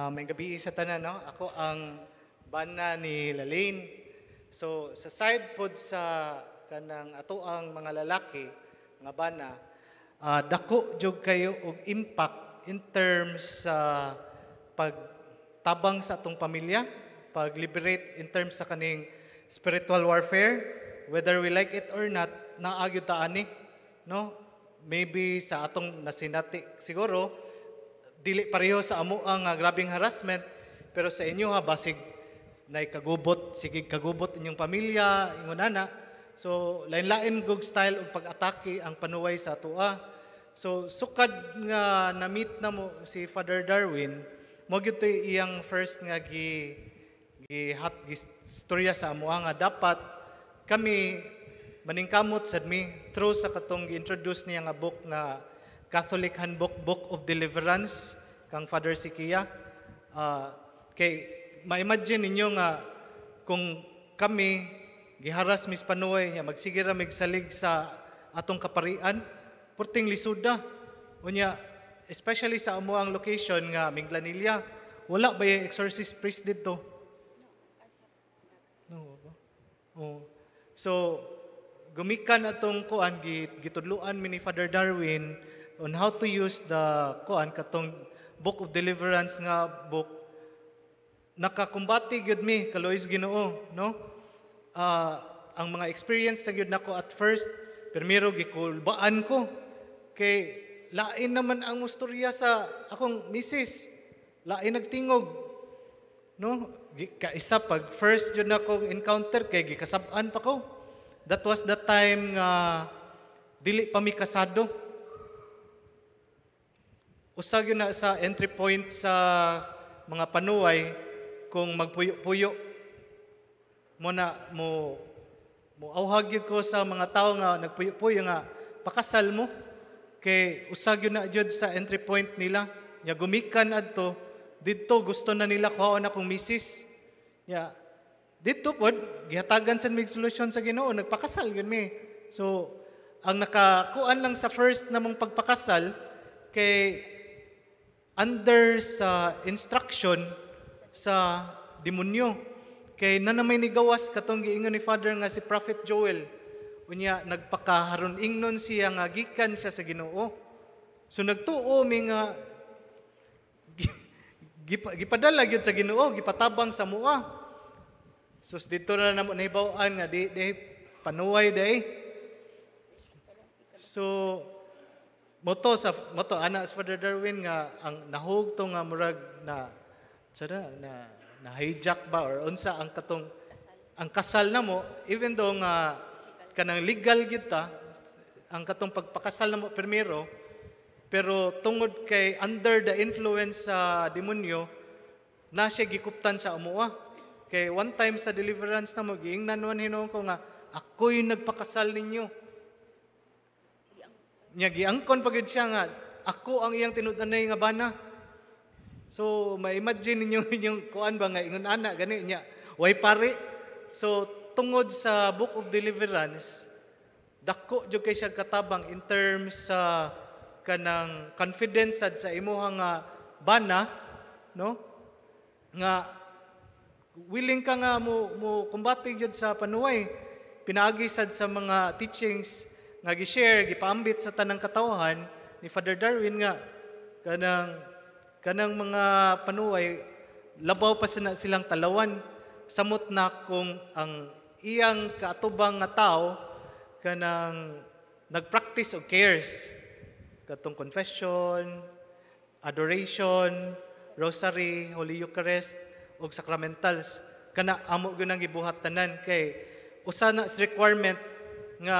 May gabi sa tanan, no? Ako ang bana ni Lalaine. So, sa side pod sa kanang ato ang mga lalaki, mga bana, dako jud kayo og impact in terms sa pagtabang sa atong pamilya, pag-liberate in terms sa kaning spiritual warfare, whether we like it or not, naagyud ta ani, no? Maybe sa atong nasinati siguro, dili pareho sa amo ang grabing harassment, pero sa inyo basig nay kagubot, sige kagubot inyong pamilya, ingon ana. So lain-lain gug style og pag-atake ang panuway sa atoa. So sukad nga na-meet na mo si Father Darwin, mo gyud iyang first nga gistorya sa amo nga dapat kami maningkamot sad mi through sa katong gi-introduce niya nga book nga Catholic Handbook, Book of Deliverance, kang Father Sikia. Kay ma-imagine ninyo nga kung kami giharas mis panuway niya, magsige ra migsalig sa atong kaparian, purting lisuda. Unya, especially sa amo ang location nga Minglanilla, wala ba yung exorcist priest dito? No. Oh. So, gumikan atong kuan gitudluan mi ni Father Darwin on how to use the kuan katong Book of Deliverance nga book. Nakakumbati gyud mi kalois Ginoo, no? Ang mga experience na gyud nako at first, primero gikulbaan ko kay lain naman ang mustorya sa akong misis. Lain nagtingog, no? Kaisa pag first jud nako encounter kay gikasab-an pa ko. That was the time nga dili pa mi kasado. Usag yun na sa entry point sa mga panuway kung magpuyo-puyo mo na mo auhag yun ko sa mga tao nga nagpuyo-puyo nga pakasal mo kay usag yun na jud sa entry point nila nya gumikan adto didto gusto na nila kuhaon akong misis nya didto pod gihatagan sa mig solusyon sa Ginoo nagpakasal yun mi. So ang nakakuan lang sa first namong pagpakasal kay under sa instruction sa demonyo. Kay nanamay ni gawas katong giingon ni Father nga si Prophet Joel. Unya nagpakaharon ingnon siya nga gikan siya sa Ginoo. So nagtuo mi nga gipadala gyud sa Ginoo, gipatabang sa mua. So dito na namo nahibaw-an nga di panuway day. So moto ana sa Father Darwin nga ang nahug to nga murag na hijack ba or unsa ang katong ang kasal namo even though nga kanang legal gyud ta ang katong pagpakasal namo primero pero tungod kay under the influence sa demonyo na siya gikuptan sa amuha kay one time sa deliverance namo giingnan man hinuon ko nga ako'y nagpakasal ninyo. Nya giangkon pagid siya nga ako ang iyang tinud-anay nga bana. So ma-imagine ninyo inyong kuan ba nga ingon ana gani nya way pare. So tungod sa Book of Deliverance dako jud kay siya katabang in terms sa kanang confidence sa imuha nga bana, no? Nga willing ka nga mo kumbati jud sa panuway. Pinaagi sad sa mga teachings nga gi-share, gipaambit sa tanang katawhan ni Father Darwin nga kanang mga panuway labaw pa silang talawan samot na kung ang iyang kaatubang nga tao kanang nagpractice og cares katong confession, adoration, rosary, Holy Eucharist ug sacramentals kana amo gyud ang gibuhat tanan kay usa na sa requirement nga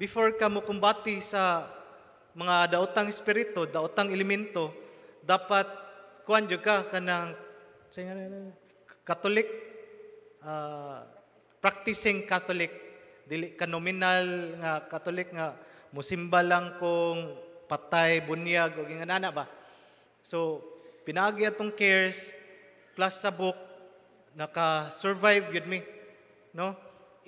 before ka mo kumbati sa mga daotang espiritu, daotang elemento, dapat kuan jud ka kanang Catholic, practicing Catholic, dili ka nominal nga Catholic nga musimba lang kung patay, bunyag o ginganana ba. So pinagi atong cares plus sa book naka-survive gyud mi, no?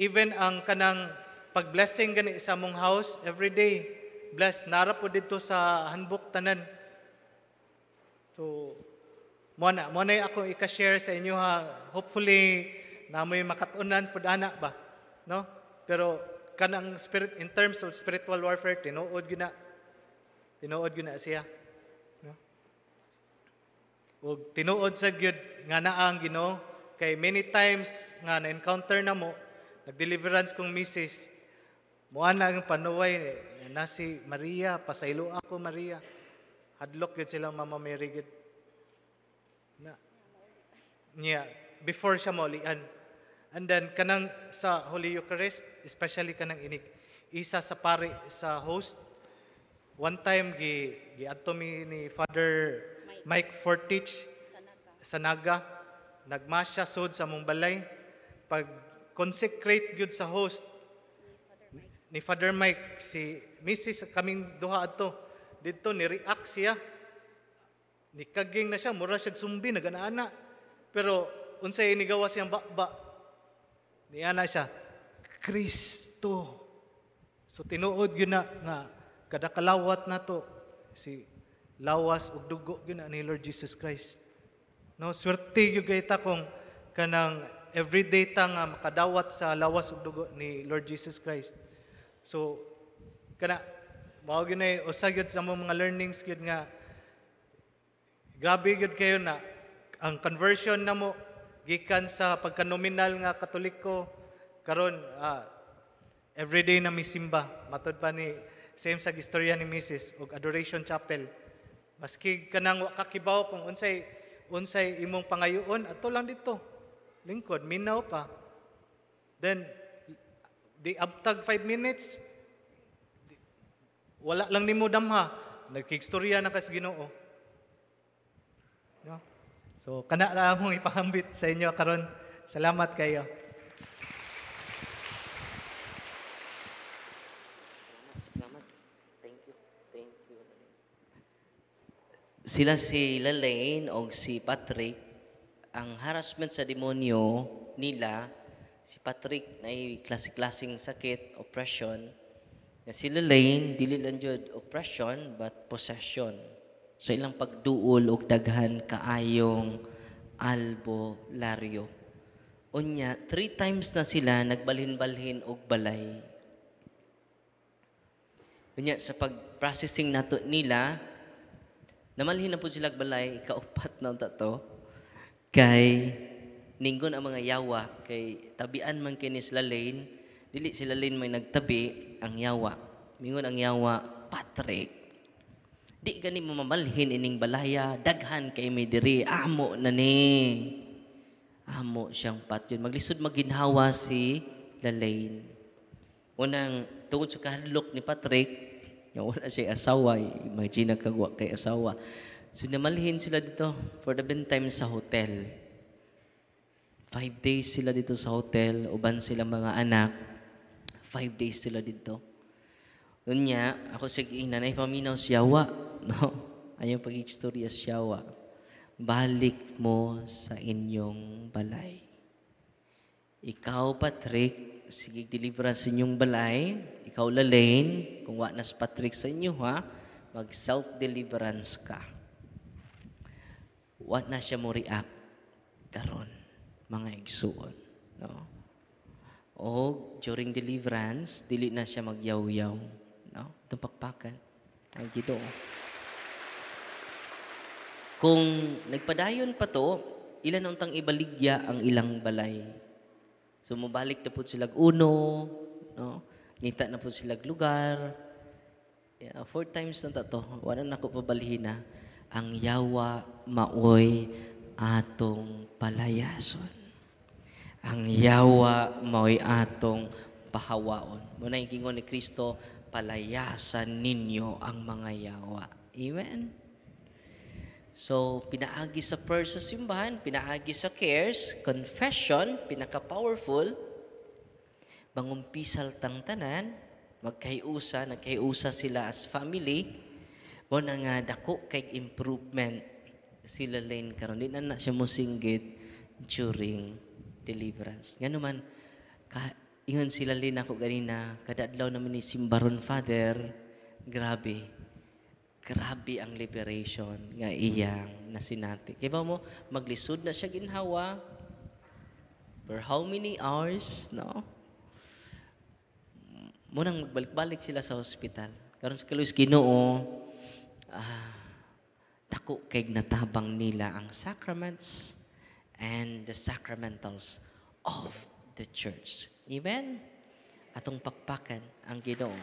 Even ang kanang pag-blessing gani sa among house every day, bless nara po dito sa handbook tanan. So mo na ako i-share sa inyo ha. Hopefully na may makatunan pud ana ba, no? Pero kanang spirit in terms of spiritual warfare tinuod gyud na siya, no? Ug tinuod sa gyud nga naa ang Ginoo kay many times nga na-encounter na mo nag-deliverance kong misis mo ana ang panuway na si Maria, pasaylo ako Maria, hadlok gyud silang Mama Mary gyud na niya before siya maulian. And then kanang sa Holy Eucharist, especially kanang inig isa sa pari sa host, one time giadto mi ni Father Mike Fortich sa Naga, nagmasya sud sa mong balay, pag consecrate gyud sa host ni Father Mike, si Mrs. kaming duha adto dito ni react siya, nikaging na siya, mura siya sumbi naganaana, pero unsay inigawa siyang bakba niya na siya, Kristo. So tinuod yun na nga kada kalawat na to si lawas ug dugo yun na ni Lord Jesus Christ. No, swerte yung kita kung kanang everyday ta nga makadawat sa lawas ug dugo ni Lord Jesus Christ. So kana mao gyud na usag sa mga learnings gyud nga grabe gyud kayo na ang conversion na mo gikan sa pagka-nominal nga Katoliko karon everyday na misimba matud pa ni same sa istorya ni Mrs. og Adoration Chapel, maski kanang wa kakibaw kung unsay imong pangayoon ato lang dito lingkod minaw ka, then di abtag 5 minutes wala lang nimo damha nagkigstorya na kas Ginoo, no? So kana ra akong ipahambit sa inyo karon. Salamat kayo. Salamat. Thank you. Sila si Lalaine o si Patrick, ang harassment sa demonyo nila, si Patrick na klase-klaseng sakit, oppression. Si Lalaine, dili lang jud oppression but possession. So ilang pagduol og daghan kaayong albularyo. Unya, 3 times na sila nagbalhin-balhin og balay. Unya, sa pag-processing nato nila, namalhin na po sila balay, kaupat na tato, kay ninggon ang mga yawa, kay tabian man kini sila Lalaine, dili sila Lalaine may nagtabi ang yawa. Mingon ang yawa, Patrick, di gani mo mamalhin ining balaya, daghan kay may diri, amo na ni. Amo siyang patyon. Maglisod maginhawa si Lalaine. Unang tungod sa kahadlok ni Patrick, yung wala siya asawa, imagine kagwa kay asawa. So namalhin sila dito for the meantime sa hotel. 5 days sila dito sa hotel, uban sila mga anak. 5 days sila dito. Unya, ako sa nanay paminaw siyawa, no? Ayong pag-istorya siyawa. Balik mo sa inyong balay. Ikaw, Patrick, sige deliver sa inyong balay. Ikaw, Lalaine, kung wa nas Patrick sa inyo, ha? Mag-self-deliverance ka. Wa na siya mo react karon, mga igsuon, no? O during deliverance, dili na siya magyaw-yaw, no? Itong pakpakan. Ay, Ginoo. Kung nagpadayon pa to, ilan untang ibaligya ang ilang balay. So, mabalik na po sila uno, no? Nita na po sila lugar. 4 times na to. Wala na ako pabalihin na. Ang yawa maoy atong palayason. Ang yawa maoy atong pahawaon. Muna yung gingon ni Kristo, palayasan ninyo ang mga yawa. Amen? So, pinaagi sa prayer sa simbahan, pinaagi sa cares, confession, pinaka-powerful, mangumpisal tang tanan, nagkayusa sila as family, mo na nga dako kay improvement sila Lane karon di na siya mosinggit during deliverance. Nga naman, ingon sila Lane ako ganina, kadadlaw naman ni Simbaron Father, grabe ang liberation nga iyang nasinati. Kaya ba mo, maglisod na siya ginhawa for how many hours, no? Munang magbalik-balik sila sa hospital. Karon sa Kaluis Ginoo, dako kay natabang nila ang sacraments and the sacramentals of the church. Amen? Atong pakpakan ang Ginoo.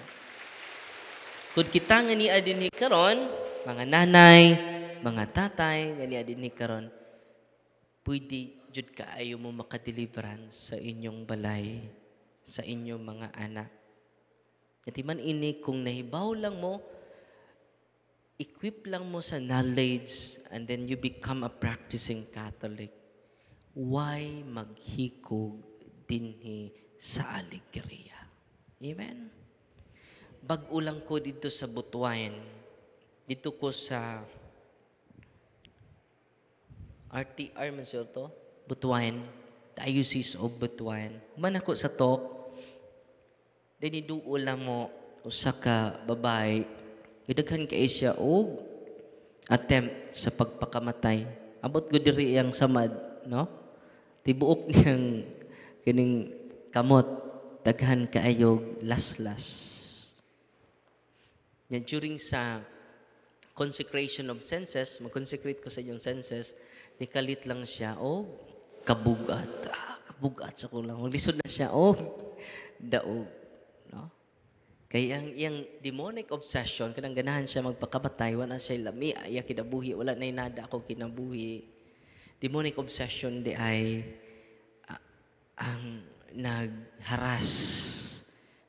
Kung kita nga ni adini karon, mga nanay, mga tatay, nga ni adini karon, pwede jud kaayo mo makadeliverance sa inyong balay, sa inyong mga anak. Iti man ini kung nahibaw lang mo, equip lang mo sa knowledge and then you become a practicing Catholic. Why maghikog dinhi sa alegria? Amen? Bag-ulang ko dito sa Butuan. Dito ko sa RTR man siya to, Butuan, Diocese of Butuan. Man ako sa talk, diniduo lang mo usa ka babae, gidaghan kay siya og attempt sa pagpakamatay. Abot ko diri ang samad, no? Tibuok niyang kining kamot, daghan kaayog laslas. Yan, during sa consecration of senses, mag-consecrate ko sa inyong senses, nikalit lang siya, kabugat. Kabugat sa kulang. Maglisod na siya, daog. No? Kaya yung demonic obsession, kanang ganahan siya magpakamatay, wala siya lami, iya kinabuhi, wala na inada ako kinabuhi. Demonic obsession di ay ang nagharas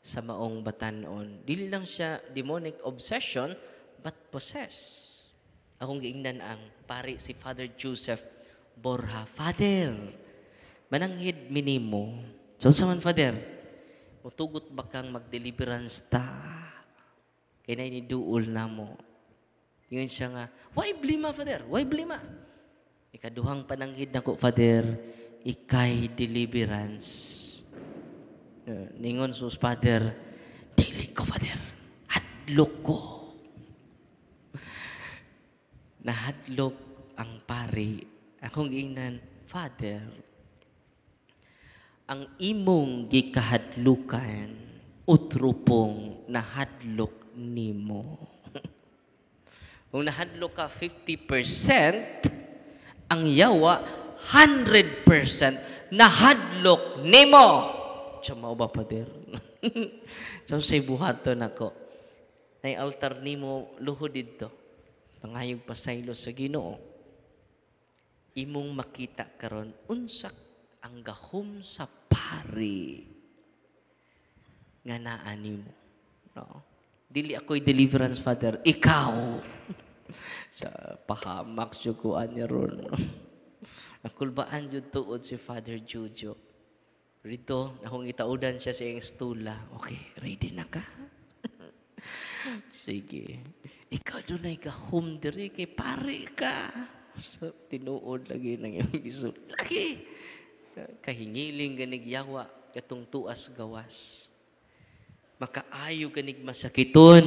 sa maong batanon. Dili lang siya demonic obsession, but possess. Akong giingnan ang pari si Father Joseph Borja. Father, mananghid minimo. So, sa man, Father, mutugot ba kang mag-deliverance ta? Kaya na iniduol na mo. Yun siya nga, why blima, Father? Why blima? Ikaduhang pananghid na ko, Father, ikay deliverance. Ningon sus, Father, dili ko, Father, hadlok ko. Nahadlok ang pari. Akong ingnan, Father, ang imong gikahadlukan, utrupong nahadlok nimo. Kung nahadlok ka 50%, ang yawa 100% nahadlok nimo. Siya mao ba, Father? So, say buhaton ako. Nay altar nimo luhod dito. Pangayog pasaylo sa Ginoo. Imong makita karon unsak ang gahom sa pari nga naa nimo. No? Dili ako'y deliverance, Father. Ikaw. Sa pahamak siya kuan niya ron. Nakulbaan jud tuod si Father Jojo. Rito, akong itaudan siya sa iyong stula. Okay, ready na ka? Sige. Ikaw doon ay ka-home diri kay pare ka. So, tinuod lagi ng iyong gisod. Lagi! Kahingiling ganig yawa, katong tuas gawas. Makaayo ganig masakiton.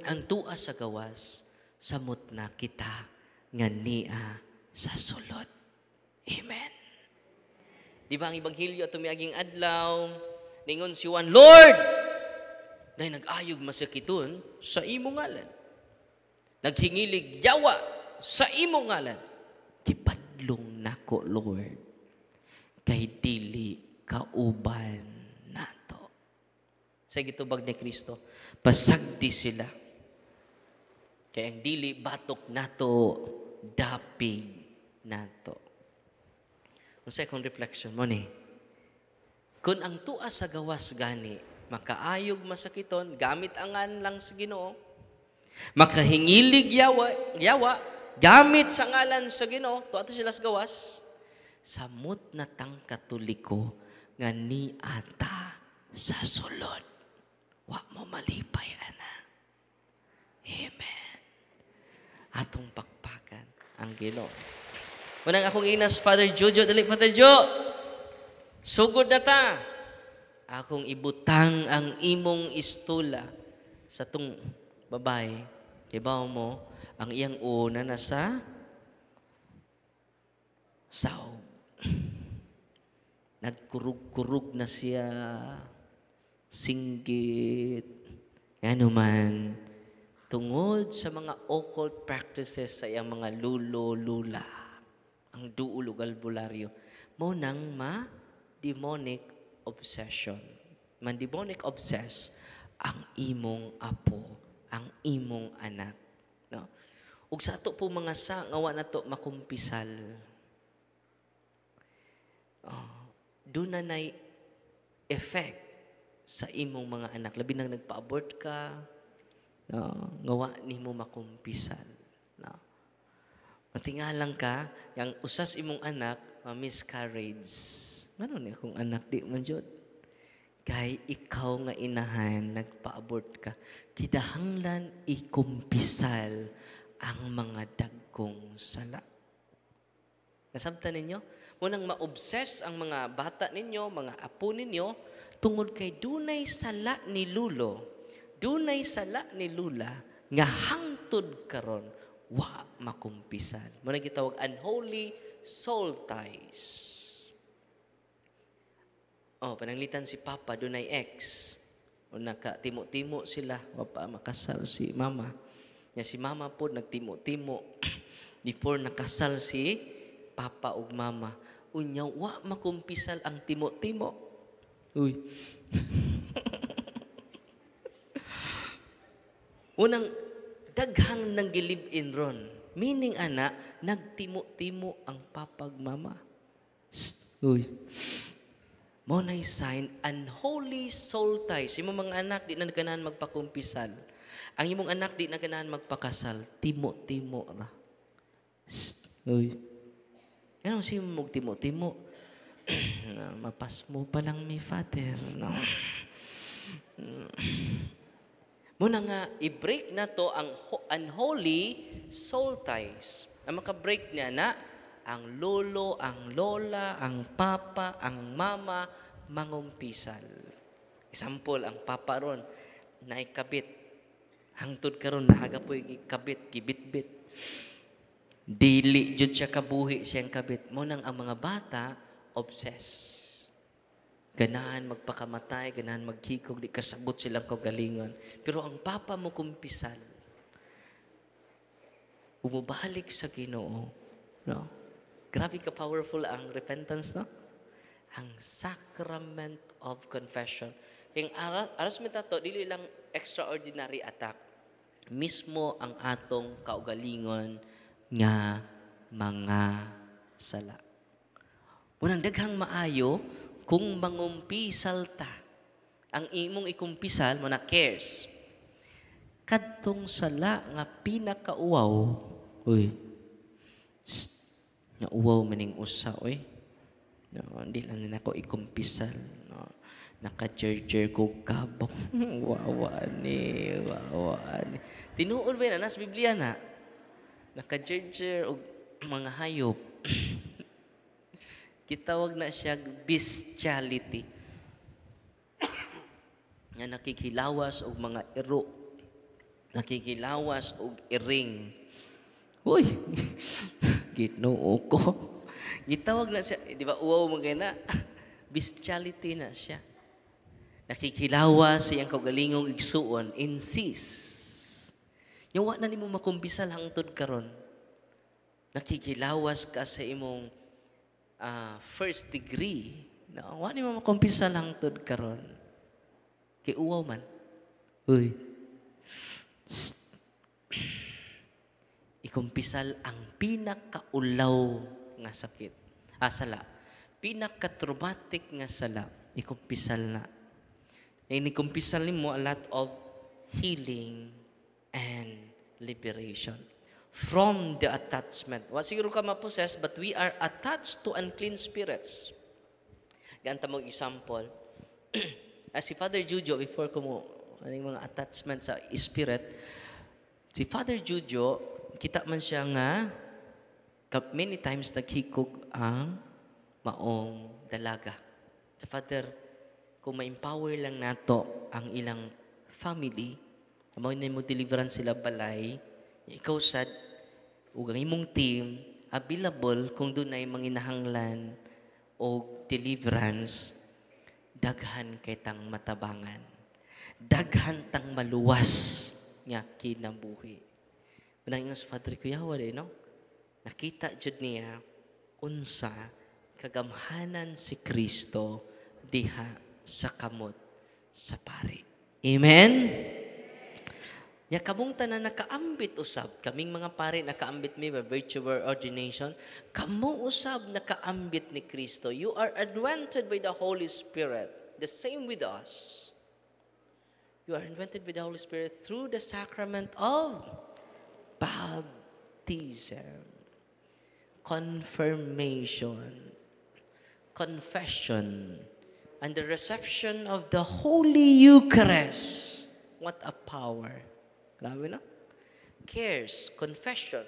Ang tuas sa gawas, samot na kita nga niya sa sulod. Amen. Di ba ang Ebanghelyo at tumiaging adlaw, ningon si Juan, Lord, na nag-ayog masakiton sa imong ngalan. Naghingilig yawa sa imong ngalan. Kipadlong nako, Lord, kay dili kauban nato. Sa gitubag ni Kristo, pasagdi sila. Kaya ang dili batok nato, dapig nato. Ang second reflection mo ni, kung ang tuas sa gawas gani, makaayog masakiton, gamit angan lang sa Ginoo, makahingilig yawa, gamit sa ngalan sa Ginoo, to ato sila sa gawas, samot na tang Katoliko nga ni ata sa sulod. Wa mo malipay, ana. Amen. Atong pakpakan ang Ginoo. Munang akong inas, Father Jojo, dali Father Jo. Sugod na ta. Akong ibutang ang imong istula sa tong babae. Kibaw mo, ang iyang una na sa sahog. Nagkurug-kurug na siya, singgit, ano man, tungod sa mga occult practices sa iyang mga lulo-lula, ang duulog albularyo, mo nang ma-demonic obsession. Man-demonic obsess ang imong apo, ang imong anak. No? Ug sa ato po mga ngawa na to makumpisal. Doon na effect sa imong mga anak. Labi nang nagpa-abort ka, ngawa ni mo makumpisal. No? Matingalang ka, yung usas imong anak, miscarriage. Ano ni akong anak di man jud? Kay ikaw nga inahan, nagpa-abort ka, kidahanglan ikumpisal ang mga dagkong sala. Nasabtan ninyo? Munang ma-obsess ang mga bata ninyo, mga apo ninyo, tungod kay dunay sala ni lulo, dunay sala ni lula, nga hangtod karon wa makumpisan. Muna gitawag unholy soul ties. Pananglitan si Papa, dunay ex. O nakatimo-timo sila, wapa makasal si Mama. Nya si Mama po nagtimo-timo before nakasal si Papa ug Mama. Unya wa makumpisal ang timo-timo. Uy. Unang daghang nang gilib-in ron. Meaning ana, nagtimo-timo ang papag mama. Uy. Mo na'y sign, unholy soul ties. Imong mga anak, di na ganahan magpakumpisal. Ang imong anak, di na ganahan magpakasal. Timo-timo ra. Uy. Ano siya mong timo-timo? Mapas mo pa lang may father. No? Muna nga, i-break na to ang unholy soul ties. Ang maka-break niya na, ang lolo, ang lola, ang papa, ang mama, mangumpisal. Example, ang papa ron, naikabit. Hangtod karon nahaga po ikabit, gibit-bit. Dili jud siya kabuhi siyang kabit. Munang ang mga bata, obsessed. Ganahan magpakamatay, ganahan maghikog, di kasabot silang kagalingon. Pero ang papa mo kumpisal, umubalik sa Ginoo. No? Grabe ka powerful ang repentance, no? Ang sacrament of confession. Yung aras mo tato, dili lang extraordinary attack. Mismo ang atong kaugalingon nga mga sala. Unang daghang maayo, kung mangumpisal ta, ang imong ikumpisal mo na cares. Kadtong sala nga pinakauwaw, uy, nga uwaw maning usa, uy. No, hindi lang na ako ikumpisal. No. Naka-cher-cher ko kabong. Wawa ni. Tinuod ba na, nasa Biblia na? Naka-cher-cher o mga hayop. Kitawag na siya bestiality. Nga nakikilawas og mga iro. Nakikilawas og iring. Uy! Ginoo ko. Gitawag na siya, di ba, uwaw mo kayo na, bestiality na siya. Nakikilawas siyang kaugalingong igsuon, insist. Yung wa na ni mo makumpisal hangtod karon. Nakikilawas ka sa imong first degree. No, wa ni mo makumpisal hangtod karon. Kay uwaw man. Uy. Ikumpisal ang pinakaulaw nga sakit. Sala. Pinaka-traumatic nga sala. Ikumpisal na. Ikumpisal mo a lot of healing and liberation. from the attachment. Wa siguro ka ma-possess, but we are attached to unclean spirits. Ganta mong example. Si Father Jujo, before ko mo, mga attachment sa spirit, si Father Jujo, kita man siya nga, many times naghikog ang maong dalaga. Sa Father, kung ma-empower lang nato ang ilang family, mo na mo deliverance sila balay, ikaw sad, ug ang imong team, available kung doon ay manginahanglan o deliverance, daghan kay tang matabangan. Daghan tang maluwas nga kinabuhi. Manang sa Father Kuyawa din, no? Nakita jud niya unsa kagamhanan si Kristo diha sa kamot sa pari. Amen? Nya kamong tanan nakaambit usab, kaming mga pari nakaambit mi by virtue of ordination, kamo usab nakaambit ni Kristo. You are anointed by the Holy Spirit. The same with us. You are anointed by the Holy Spirit through the sacrament of baptism, confirmation, confession, and the reception of the Holy Eucharist. What a power. Grabe na. Cares, confession.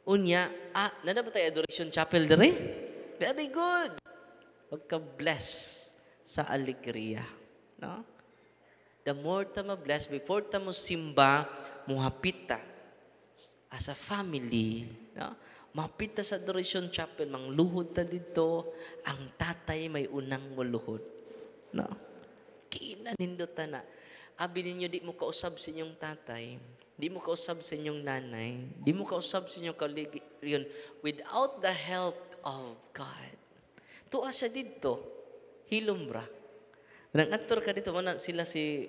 Unya, nada ba tayo adoration chapel dere? Very good. Magka-bless sa alegria. No? The more ta ma-bless, before ta mo simba, muhapita as a family. No? Mapita sa adoration chapel, mangluhod ta dito, ang tatay may unang muluhod. No? Kinanindota na. Abi ninyo, di mo kausab sa inyong tatay, di mo kausab sa inyong nanay, di mo kausab sa inyong kaligyan without the help of God. Tuwa siya dito, hilumbra. Nang ator ka dito, sila si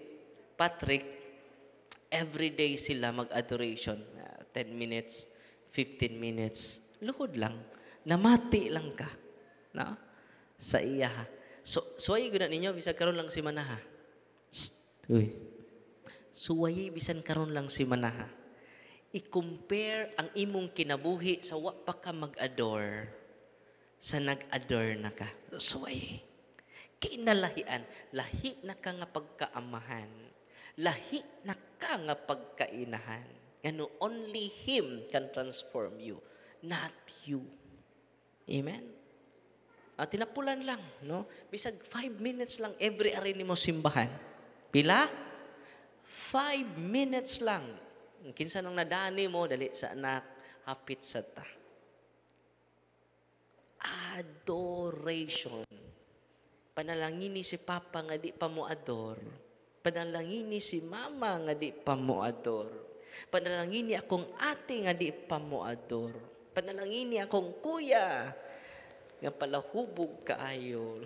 Patrick, everyday sila mag-adoration. 10 minutes, 15 minutes, luhod lang. Namati lang ka. No? Sa iya. So ay guna ninyo, bisa karon lang si Manaha. Uy. Suwayi bisan karon lang si Manaha. I-compare ang imong kinabuhi sa wa pa ka mag-adore sa nag-adore na ka. Suwayi. Kinalahian, lahi na ka nga pagkaamahan. Lahi na ka nga pagkainahan. Ngano only Him can transform you, not you. Amen? Tinapulan lang, no? Bisag 5 minutes lang every ari nimo simbahan. Pila? 5 minutes lang. Kinsa nang nadani mo, dali sa anak, hapit sa ta. Adoration. Panalangin ni si Papa nga di pa mo adore. Panalangin ni si Mama nga di pa mo adore. Panalangin ni akong ate nga di pa mo adore. Panalangin ni akong kuya nga palahubog kaayo.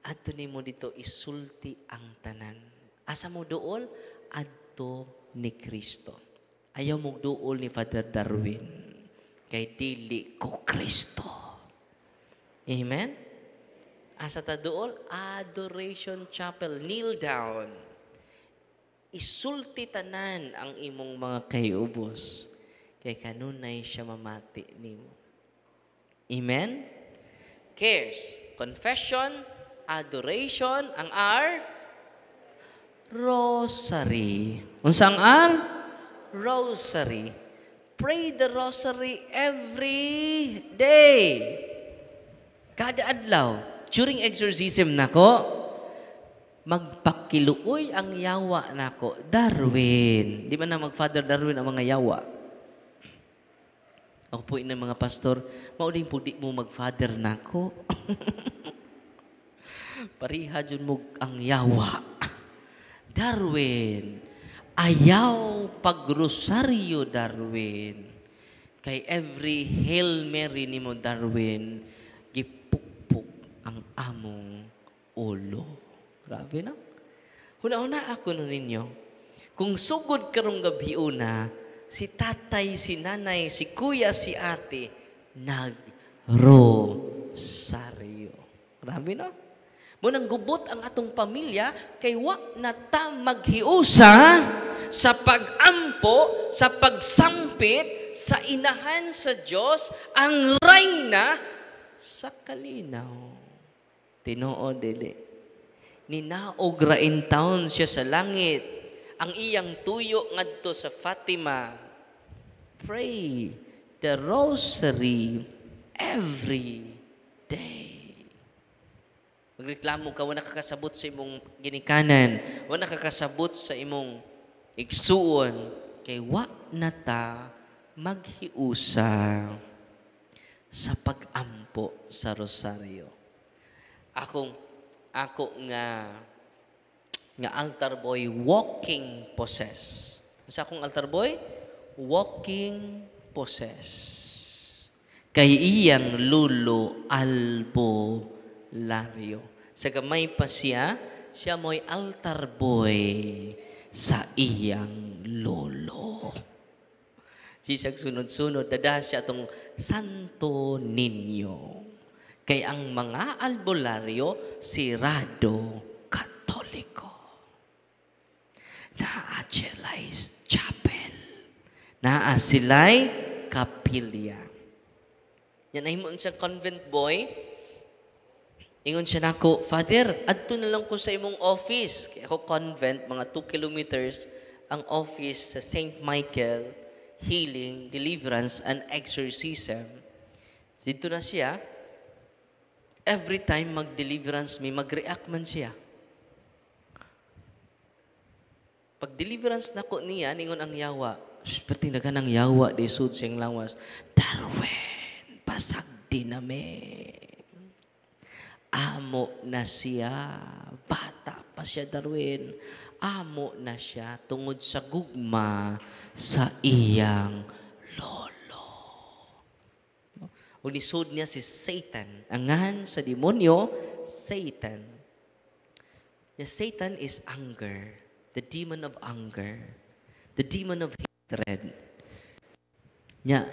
Adto nimo dito isulti ang tanan. Asa mo duol? Adto ni Kristo. Ayaw mo duol ni Father Darwin. Kay dili ko Kristo. Amen? Asa ta duol? Adoration Chapel. Kneel down. Isulti tanan ang imong mga kayubos. Kay kanunay siya mamati nimo. Amen? Cares, confession, adoration, ang R, rosary. Unsang R? Rosary. Pray the rosary every day. Kada adlaw. During exorcism nako, magpakiluoy ang yawa nako. Darwin. Di ba na mag-Father Darwin ang mga yawa? Ako po ng mga pastor, mauling po di mo mag-Father nako. Pariha dyan mo ang yawa. Darwin, ayaw pagrosaryo, Darwin. Kay every Hail Mary ni mo, Darwin, gipukpuk ang among ulo. Grabe na. Huna-huna ako nun ninyo, kung sugod karong gabi una, si tatay, si nanay, si kuya, si ate, nag-rosaryo. Grabe na. Munang gubot ang atong pamilya, kay wa na ta maghiusa sa pagampo, sa pagsampit, sa inahan sa Diyos ang reyna sa kalinaw. Tinuod dili. Ninaog ra in town siya sa langit. Ang iyang tuyo ngadto sa Fatima. Pray the rosary every day. Magreklamo ka, wala kakasabot sa imong ginikanan, wala kakasabot sa imong igsuon, kay wa na ta maghiusa sa pag-ampo sa rosaryo. Ako nga altar boy, walking possess. Sa akong altar boy, walking possess. Kay iyang lulo albularyo. Sa gamay pa siya mo'y altar boy sa iyang lolo. Sisag sunod-sunod, dada siya itong Santo Niño. Kay ang mga albularyo, sirado katoliko. Naa sila'y chapel. Naa sila'y kapilya. Yan ay mo sa convent boy. Ingon siya nako, Father, adto na lang ko sa imong office. Kaya ako convent, mga 2 kilometers, ang office sa St. Michael, Healing, Deliverance, and Exorcism. Dito na siya. Every time mag-deliverance may mag-react man siya. Pag deliverance na ko niya, ningon ang yawa. Pati na ka ng yawa, di sud siyang lawas. Darwin, pasagdi na me. Amo na siya. Bata pa siya, Darwin. Amo na siya tungod sa gugma sa iyang lolo. Unisod niya si Satan. Angan sa demonyo, Satan. The Satan is anger. The demon of anger. The demon of hatred. Nya,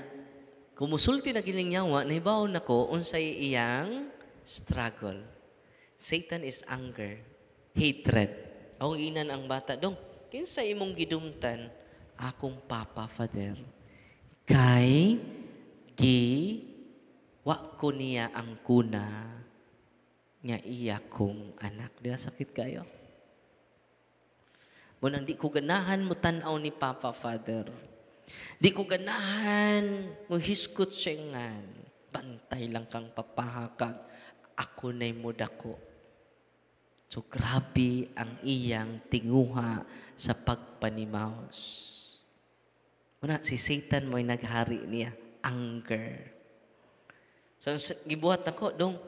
kumusulti na kining yawa, nahibaw na ko, unsay iyang struggle. Satan is anger. Hatred. Ang inan ang bata, dong, kinsa imong gidumtan, akong papa, Father. Kay, wa ko niya ang kuna nga iya kong anak. Diya sakit kayo. Munang di ko ganahan mo tanaw ni Papa, Father. Di ko ganahan mo hiskot siyangan. Bantay lang kang papahakag. Ako na'y mudako. So grabe ang iyang tinguha sa pagpanimaos. Muna, si Satan mo'y naghari niya. Anger. So, gibuhat ako, dong,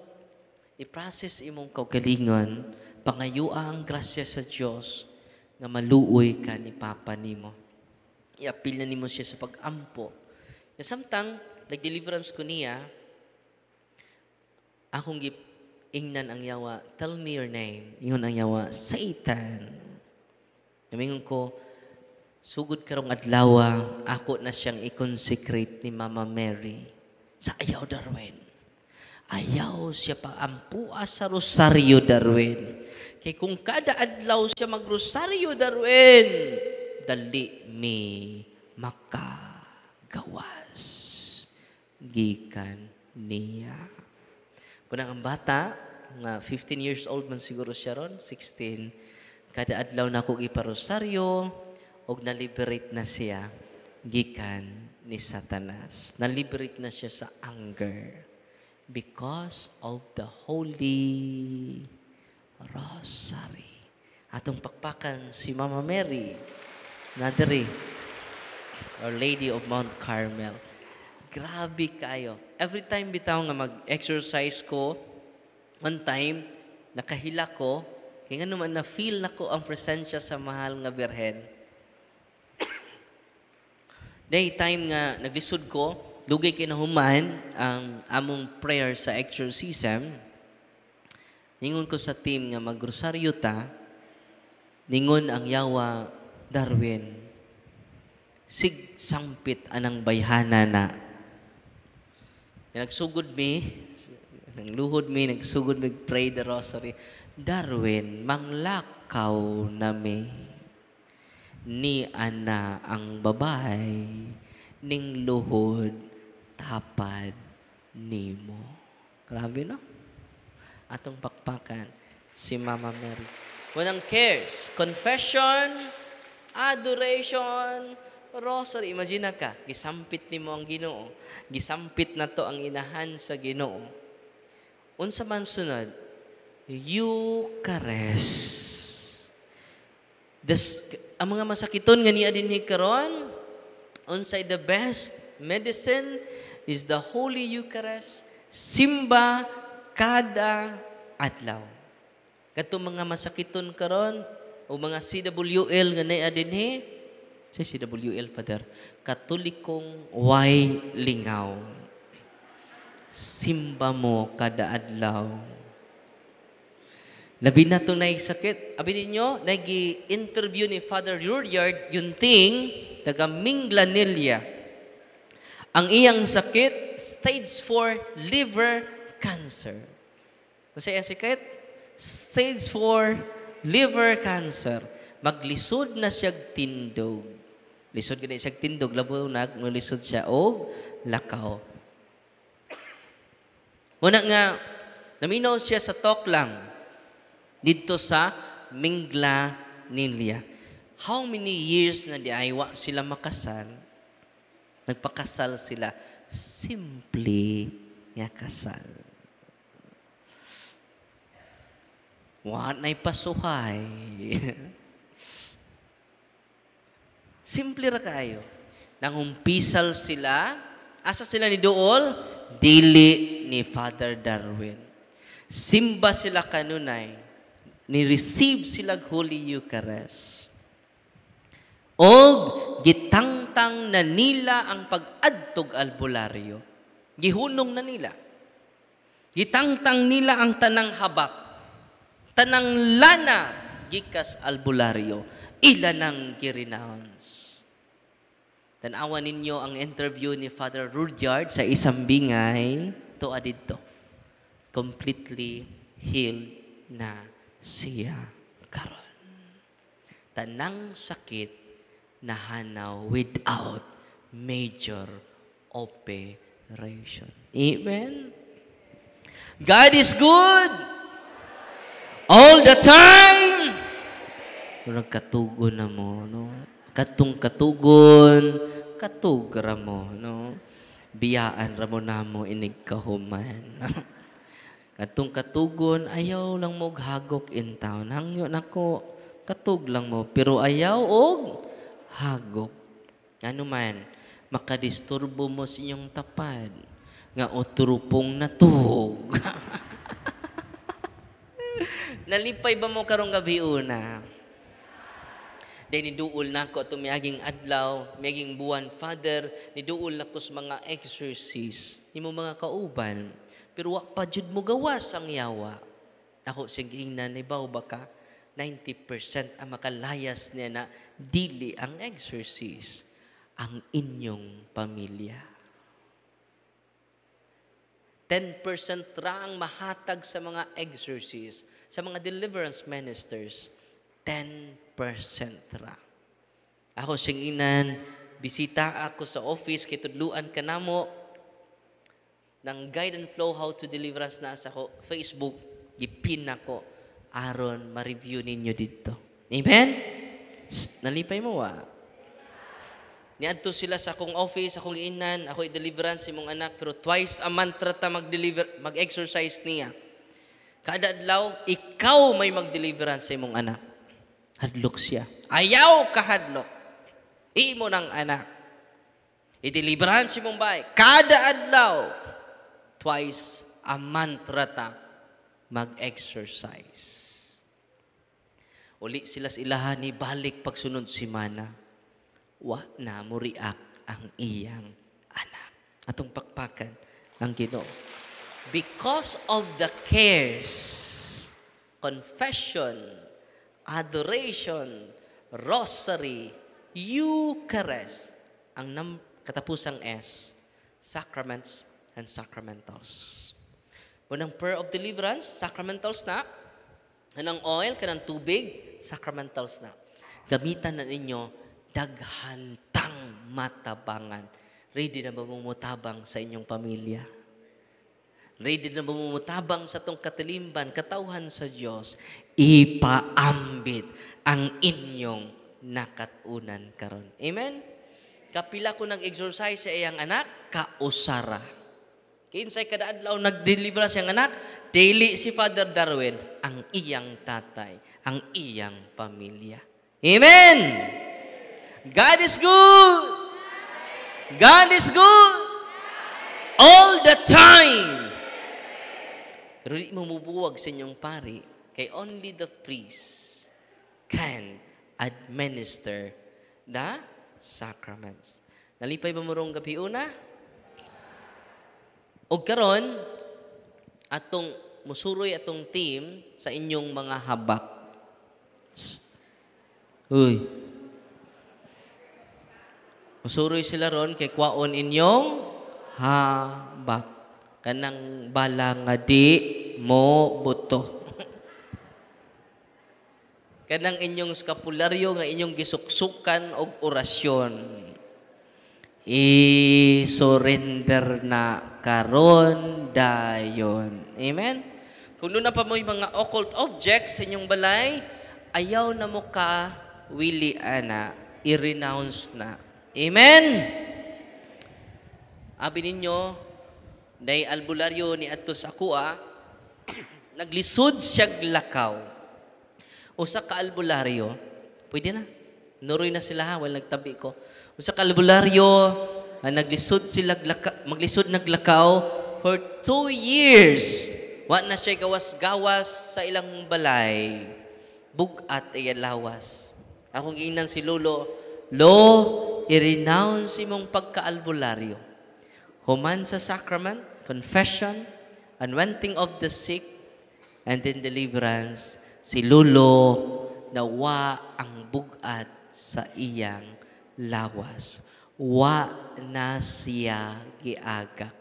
i-process imong kaugalingon, pangayua ang grasya sa Diyos, nga maluoy ka ni Papa nimo. I-appeal na nimo siya sa pag-ampo. Samtang, nag-deliverance ko niya, akong ingnan ang yawa, tell me your name. Ingon ang yawa, Satan. Namingon ko, sugod karong adlaw, ako na siyang i-consecrate ni Mama Mary sa ayaw, Darwin. Ayaw siya paampua sa rosaryo, Darwin. Kaya kung kada adlaw siya magrosaryo, Darwin, dali mi makagawas. Gikan niya. Punang ang bata, nga 15 years old man siguro siya ron, 16, kada adlaw na akong iparosaryo, og na-liberate na siya, gikan ni Satanas. Na-liberate na siya sa anger. Because of the Holy Rosary. Atong pakpakan si Mama Mary, Nadiri, Our Lady of Mount Carmel. Grabe kayo. Every time bitaw nga mag-exercise ko, one time, nakahila ko, kaya nga naman na-feel na ko ang presensya sa mahal nga Birhen. Day time nga naglisod ko, dugay kinahuman ang among prayer sa exorcism. Ningon ko sa team nga magrosaryo ta, ningon ang yawa, Darwin, sig sampit anang bayhana na. Nagsugod mi, nangluhod mi, nagsugod mi, pray the rosary. Darwin, manglakaw na mi. Ni ana ang babae, ning luhod tapad nimo. Grabe, no? Atong pakpakan si Mama Mary. Walang cares. Confession, adoration, rosary. Imagine ka, gisampit nimo ang Ginoo. Gisampit na to ang inahan sa Ginoo. Unsa man sunod? Eucharist. Ang mga masakiton nga niya din karon, unsay the best medicine is the Holy Eucharist. Simba kada adlaw. Kato mga masakiton karon o mga CWL nga nay adinhi, say CWL Father, Katolikong way lingaw. Simba mo kada adlaw. Labi na itong naisakit. Abi ninyo, nag-interview ni Father Rudyard, yung ting, taga Minglanilla. Ang iyang sakit, stage 4 liver cancer. Masaya sakit? Stage 4 liver cancer. Maglisod na siya tindog. Lisod ka na siya tindog, labo maglisod siya og lakaw. Una nga, naminaw siya sa talk lang dito sa Minglanilla. How many years na diaywa sila makasal? Nagpakasal sila. Simple nga kasal. Wa na'y pasuhay. Simple ra kayo. Nangumpisal sila. Asa sila ni Dool? Dili ni Father Darwin. Simba sila kanunay. Ni-receive sila Holy Eucharist. Og gitangtang na nila ang pag-adtog albularyo. Gihunong na nila. Gitangtang nila ang tanang habak. Tanang lana gikas albularyo. Ilan ang girenounce. Tanawan ninyo ang interview ni Father Rudyard sa isang bingay. Tuwa dito. Completely healed na siya karon. Tanang sakit nahanaw without major operation. Amen? God is good all the time. Nagkatugon na mo, no? Katugon, katugra mo, no? Biyaan ra mo na mo inig kahuman. Katong katugon, ayaw lang mo hagok in town. Hangyo nako, katug lang mo. Pero ayaw og hagok. Ano man, makadisturbo mo sa inyong tapad. Nga oturupong natug. Nalipay ba mo karong gabi una? Dahil niduol na ako itong miyaging adlaw, miyaging buwan, Father, niduol na ko sa mga exorcist, ni mo mga kauban. Pero wa pa jud mo gawas ang yawa. Ako sige na ibaw baka 90% ang makalayas niya na dili ang exorcist ang inyong pamilya. 10% ra ang mahatag sa mga exorcist, sa mga deliverance ministers. 10% ra. Ako singinan, bisita ako sa office, kitudluan ka namo, ng Guide and Flow How to Deliverance na sa Facebook, gipin ako, aron ma-review ninyo dito. Amen? Nalipay mo Niadto sila sa akong office, akong inan, ako i-deliverance si mong anak, pero twice a month ta mag-exercise niya. Kada adlaw, ikaw may mag-deliverance sa imong anak. Hadlok siya. Ayaw ka hadlok. Imo ng anak. I-deliverance si mong bay. Kada adlaw, twice a month ta mag-exercise. Uli sila sa ilahan ni balik pagsunod si Mana. Wa na mo react ang iyang anak. Atong pakpakan ang Ginoo. Because of the cares, confession, adoration, rosary, Eucharist, ang katapusang S, sacraments and sacramentals. Unang prayer of deliverance, sacramentals na. Anang oil, kanang tubig, sacramentals na. Gamitan na ninyo daghantang matabangan. Ready na ba mutabang sa inyong pamilya? Ready na ba mutabang sa tong katilimban, katawhan sa Dios? Ipaambit ang inyong nakatunan karon. Amen? Kapila ko nag-exercise sa iyang anak, kausara. Kinsay kada adlaw nag-deliver siyang anak, daily si Father Darwin, ang iyang tatay, ang iyang pamilya. Amen! God is good! God is good! All the time! Pero di mo mubuwag sa inyong pari, kay only the priest can administer the sacraments. Nalipay ba mo rong gabi una? O karon, atong musuroy atong team sa inyong mga habak. Uy. Musuroy sila ron kay kwaon inyong habak. Kanang bala nga di mo buto. Kanang inyong skapularyo nga inyong gisuksukan og orasyon. I-surrender na karon dayon. Amen? Kung na pa mo yung mga occult objects sa inyong balay, ayaw na mo ka wili ana, i-renounce na. Amen? Abi ninyo, day albularyo ni adto sa kuha, naglisod siya lakaw. Usa ka albularyo, pwede na. Nuroy na sila ha, wala nagtabi ko. Usa ka albularyo, naglisod sila maglisod naglakaw for 2 years. Wa na siya gawas-gawas sa ilang balay. Bugat ay lawas. Akong giingnan si Lolo, i-renounce imong pagka-albularyo. Human sa sacrament, confession, anointing of the sick, and then deliverance, si Lolo nawa ang bugat sa iyang lawas. Wa na siya giagak.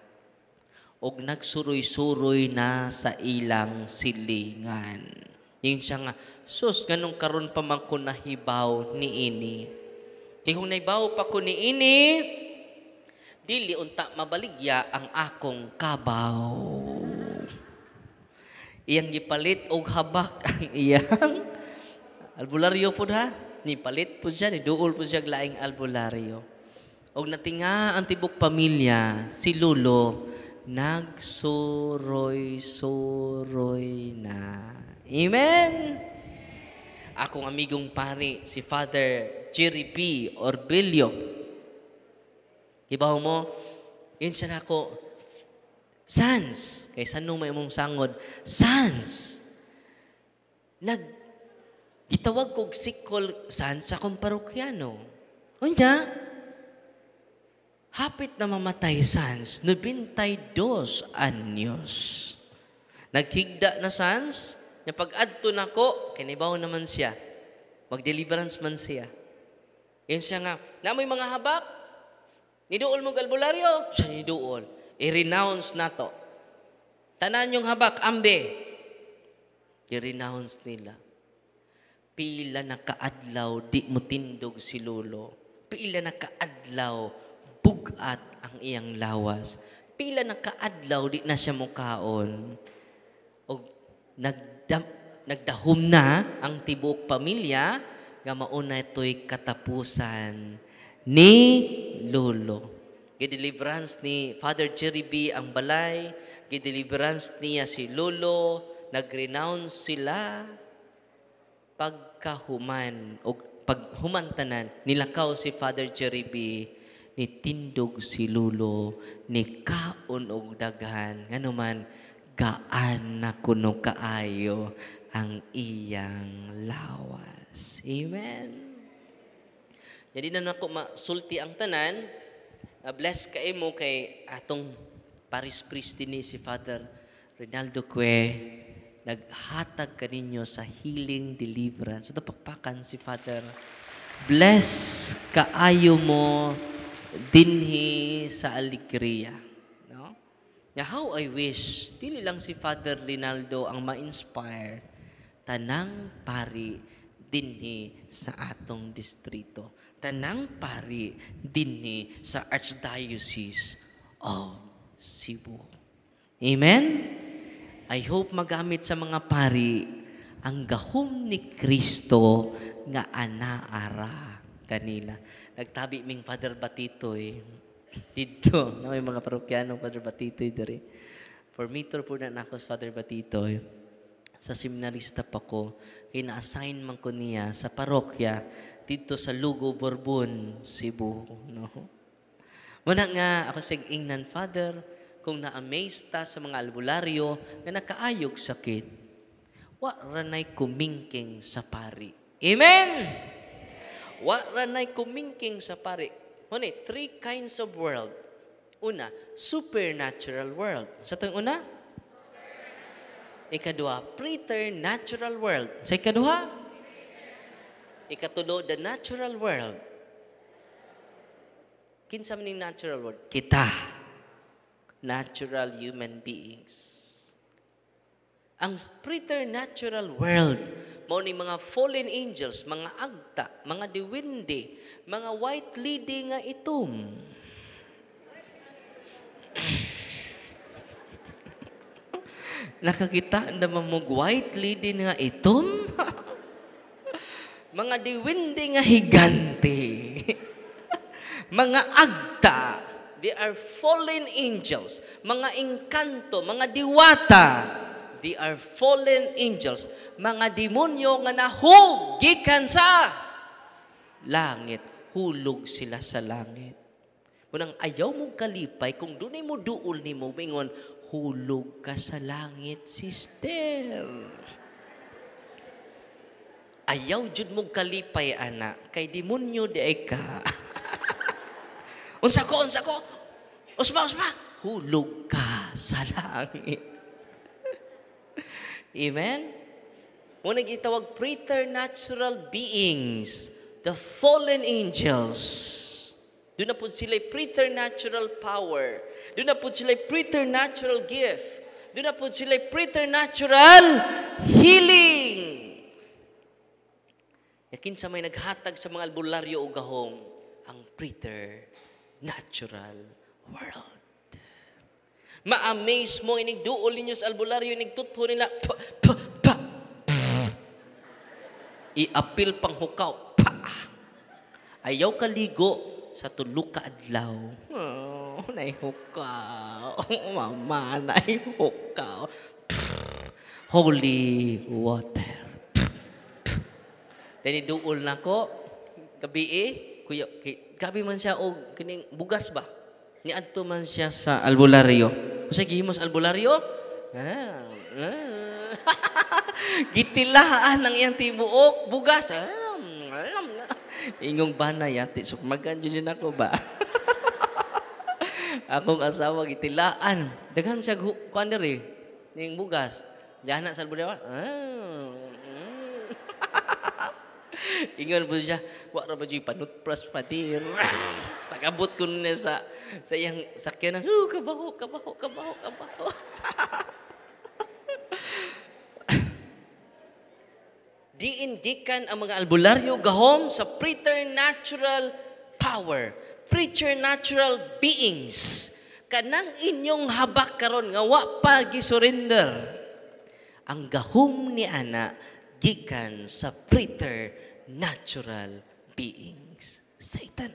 Og nagsuroy-suroy na sa ilang silingan. Yung siya nga, sus, ganun karon pa man ko nahibaw ni ini. Kaya kung nahibaw pa ko ni ini, dili unta mabaligya ang akong kabaw. Iyang gipalit og habak ang iyang albularyo po ha. Ni palit po siya, ni duol po siya laing albularyo. Og natinga ang tibok pamilya, si Lolo, nagsuroy-suroy na. Amen? Akong amigong pari, si Father Jerry P. Orbelio. Ibaw mo, yun siya na ako, Sans, kay sanong may mong sangod, Sans, gitawag kog sikol Sans sa akong parokyano. O niya, hapit na mamatay Sans, 92 anyos. Naghigda na Sans, na pag-adto na ko, kinibaw naman siya, mag-deliverance man siya. Yun siya nga, namoy mga habak, niduol mo albularyo, siya niduol. I-renounce na to. Tanan yung habak, ambe. I-renounce nila. Pila na kaadlaw, di mo tindog si Lolo. Pila na kaadlaw, bugat ang iyang lawas. Pila na kaadlaw, di na siya mukaon. O nagdahom na ang tibuok pamilya, nga mauna ito'y katapusan ni Lolo. Gideliverance ni Father Jerry B. ang balay, gideliverance niya si Lolo, nag-renounce sila, pagkahuman o paghumantanan, nilakaw si Father Jerry B. ni tindog si Lolo, ni kaon og daghan, nganuman, gaan na kuno kaayo ang iyang lawas. Amen. Jadi na nako masulti ang tanan, bless kay mo kay atong Paris Priest ni si Father Rinaldo Cue, naghatag kaninyo sa healing deliverance. Ito pakpakan si Father. Bless kaayo mo dinhi sa alegria. No? Na how I wish, dili lang si Father Rinaldo ang ma-inspire tanang pari dinhi sa atong distrito. tanang pari dinhi sa Archdiocese of Cebu. Amen? I hope magamit sa mga pari ang gahom ni Kristo nga anaara kanila. Nagtabi ming Father Batitoy dito, na may mga parokyanong Father Batitoy diri. Formator po na ako sa Father Batitoy. Sa seminarista pa ko, kina-assign man ko niya sa parokya dito sa Lugo, Borbon, Cebu. No? Muna nga ako sa ingnan, Father, kung na-amaze ta sa mga albularyo na nakaayog sakit, wa ranay kumingking sa pari. Amen! Wa ranay kumingking sa pari. Huni, 3 kinds of world. Una, supernatural world. Sa itong una? Ikaduha, preternatural world. Sa ikaduha? Ikatulo, the natural world. Kinsa man ning natural world? Kita. Natural human beings. Ang preternatural world, mao ni mga fallen angels, mga agta, mga diwindi, mga white lady nga itom. Nakakita naman mo white lady nga itom? Mga diwindi nga higante. Mga agta. They are fallen angels. Mga engkanto, mga diwata. They are fallen angels. Mga demonyo nga nahugikan sa langit. Hulog sila sa langit. Munang ayaw mong kalipay, kung dunay mo duol ni mo, mingon, hulog ka sa langit, sister. Ayaw jud mong kalipay, anak, kay demonyo di ay ka. Unsa ko? Usma. Hulog ka sa langit. Amen? Muna gitawag preternatural beings, the fallen angels. Doon na po sila preternatural power. Doon na po sila preternatural gift. Doon na po sila preternatural healing. Yakin sa may naghatag sa mga albularyo o gahom, ang preternatural world. Ma-amaze mo, inigduol ninyo sa albularyo, inigtutho nila, i-apil pang hukaw, ayaw kaligo sa tulo ka adlaw. Oh, naihukaw. Mama, naihukaw. Holy water. Then iduol na ko, gabi kuya, gabi man siya, o kining bugas ba? Niadto man siya sa albularyo. Kasi gihimos albularyo? Gitilaan ang iyang tibuok, bugas. Ingong bana yati, sukmagan dyan ako ba? Akong asawa, gitilaan. Daghan siya kuan diri, ning bugas. Diyan na sa albularyo. Ingon po siya, wak na ba siya panutpras patir. Pag-abot ko na sa iyang sakyanan, kabaho. Diindikan ang mga albularyo gahom sa preternatural power, preternatural beings. Kanang inyong habak karon nga wa pa gisurrender. Ang gahom ni ana gikan sa preternatural beings. Satan.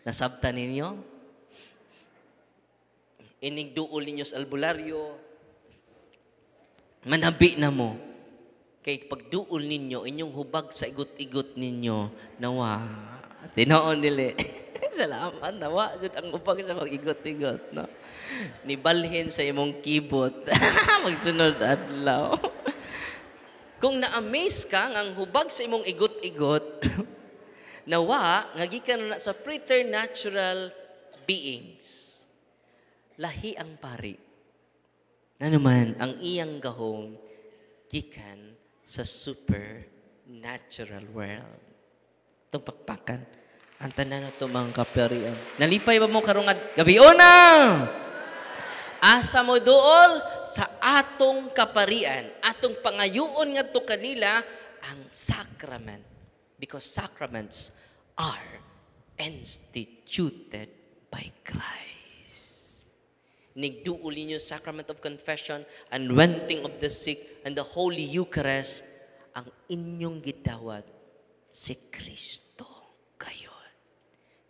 Nasabtan ninyo? Inigduol ninyo sa albularyo, manabi na mo. Kay pagduol ninyo, inyong hubag sa igot-igot ninyo, nawa. Tinoon nila. Salamat, nawa. Jud ang hubag sa mag-igot-igot. No? Nibalhin sa imong kibot. Magsunod adlaw. Kung na-amaze ka ang hubag sa imong igot-igot, nawa, ngagikan na sa preternatural beings. Lahi ang pari. Ano man, ang iyang gahom, gikan sa supernatural world. Itong pakpakan. Ang tanan na ito mga kaparian. Nalipay ba mo karong gabi? O na! Asa mo dool sa atong kaparian. Atong pangayoon nga to kanila ang sacrament. Because sacraments are instituted by Christ. Nigduol ninyo sacrament of confession, anointing of the sick, and the Holy Eucharist, ang inyong gidawat si Kristo kayo.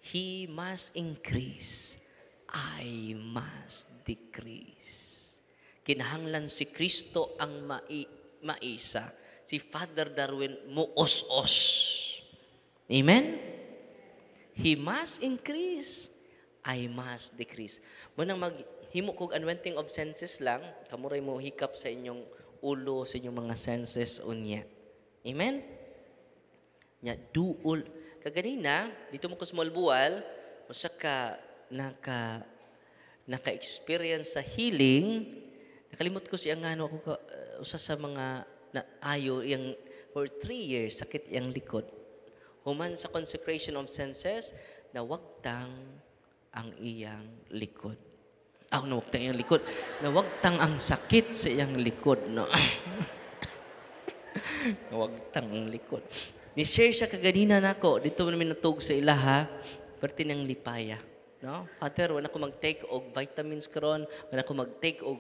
He must increase, I must decrease. Kinahanglan si Kristo ang maisa. Si Father Darwin muos-os. Amen? He must increase, I must decrease. Munang maghimo kog anointing of senses lang, kamuray mo hikap sa inyong ulo, sa inyong mga senses unya. Amen? Nya duol. Kaganina, dito mo ko small buwal, usa ka naka-experience sa healing. Nakalimot ko siya nga ako usa sa mga ayo yang for 3 years sakit yang likod. Human sa consecration of senses, nawagtang ang iyang likod. Nawagtang iyang likod. Nawagtang ang sakit sa iyang likod. No? Nawagtang ang likod. Ni-share siya kaganina nako. Dito namin natug sa ilaha. Perti ng lipaya. No? Father, wala ko mag-take og vitamins karon, wala ko mag-take og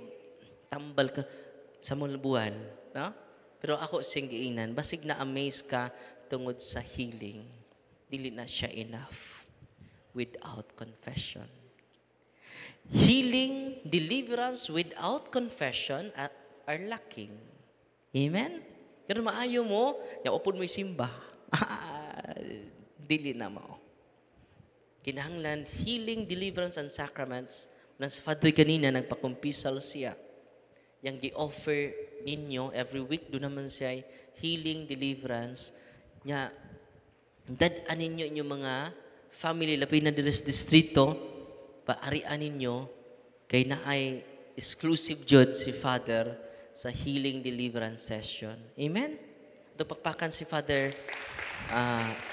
tambal ka sa mulbuan. No? Pero ako singgiinan, basig na-amaze ka tungod sa healing, dili na siya enough without confession. Healing, deliverance without confession are lacking. Amen? Pero maayo mo, yaupon mo'y simba. Dili na mo. Kinahanglan, healing, deliverance, and sacraments. Nang sa Father kanina, nagpakumpisal siya. Yang gi-offer ninyo, every week, doon naman siya healing, deliverance, nya dad-an ninyo inyong mga family labi na dires distrito paarian ninyo kay naay exclusive jud si Father sa healing deliverance session. Amen. Do pakpakan si Father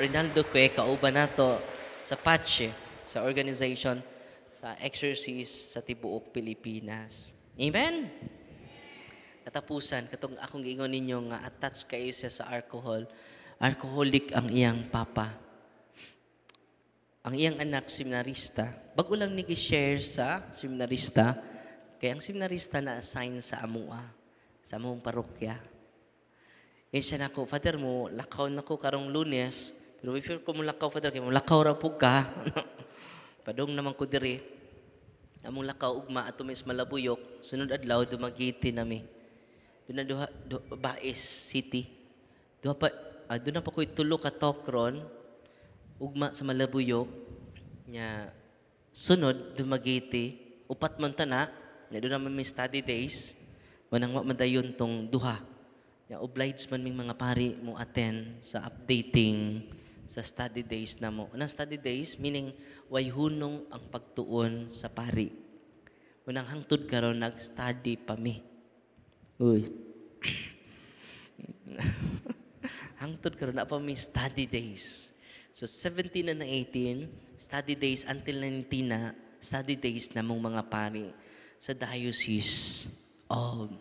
Rinaldo Cue kauban nato sa Pache sa organization sa exorcist sa tibuok Pilipinas. Amen. Katapusan katong akong giingon ninyo nga attached kayo siya sa alcohol. Alcoholic ang iyang papa. Ang iyang anak, seminarista. Bago lang nag-share sa seminarista, kaya ang seminarista na-assign sa amua, sa among parokya. Yan siya na ko, Father mo, lakaw na ko karong Lunes, pero if you're kumulakaw, Father, kaya mo lakaw ra po ka. Padong naman ko diri. Among lakaw, ugma, at tumis malabuyok, sunod adlaw, dumagiti nami. Doon na Baes City. Doon na pa ko'y tulo ka tokron, ugma sa Malabuyok, nya sunod, dumagiti, upat man tana, nya doon naman may study days, manang madayon tong duha. Nya obliged man ming mga pari mo attend sa updating sa study days na mo. Anong study days? Meaning, way hunong ang pagtuon sa pari. Manang hangtod karon nag-study pa mi. Uy. Hangtod karon na pa may study days. So 17 and 18, study days until 19 na, study days na mong mga pari sa Diocese of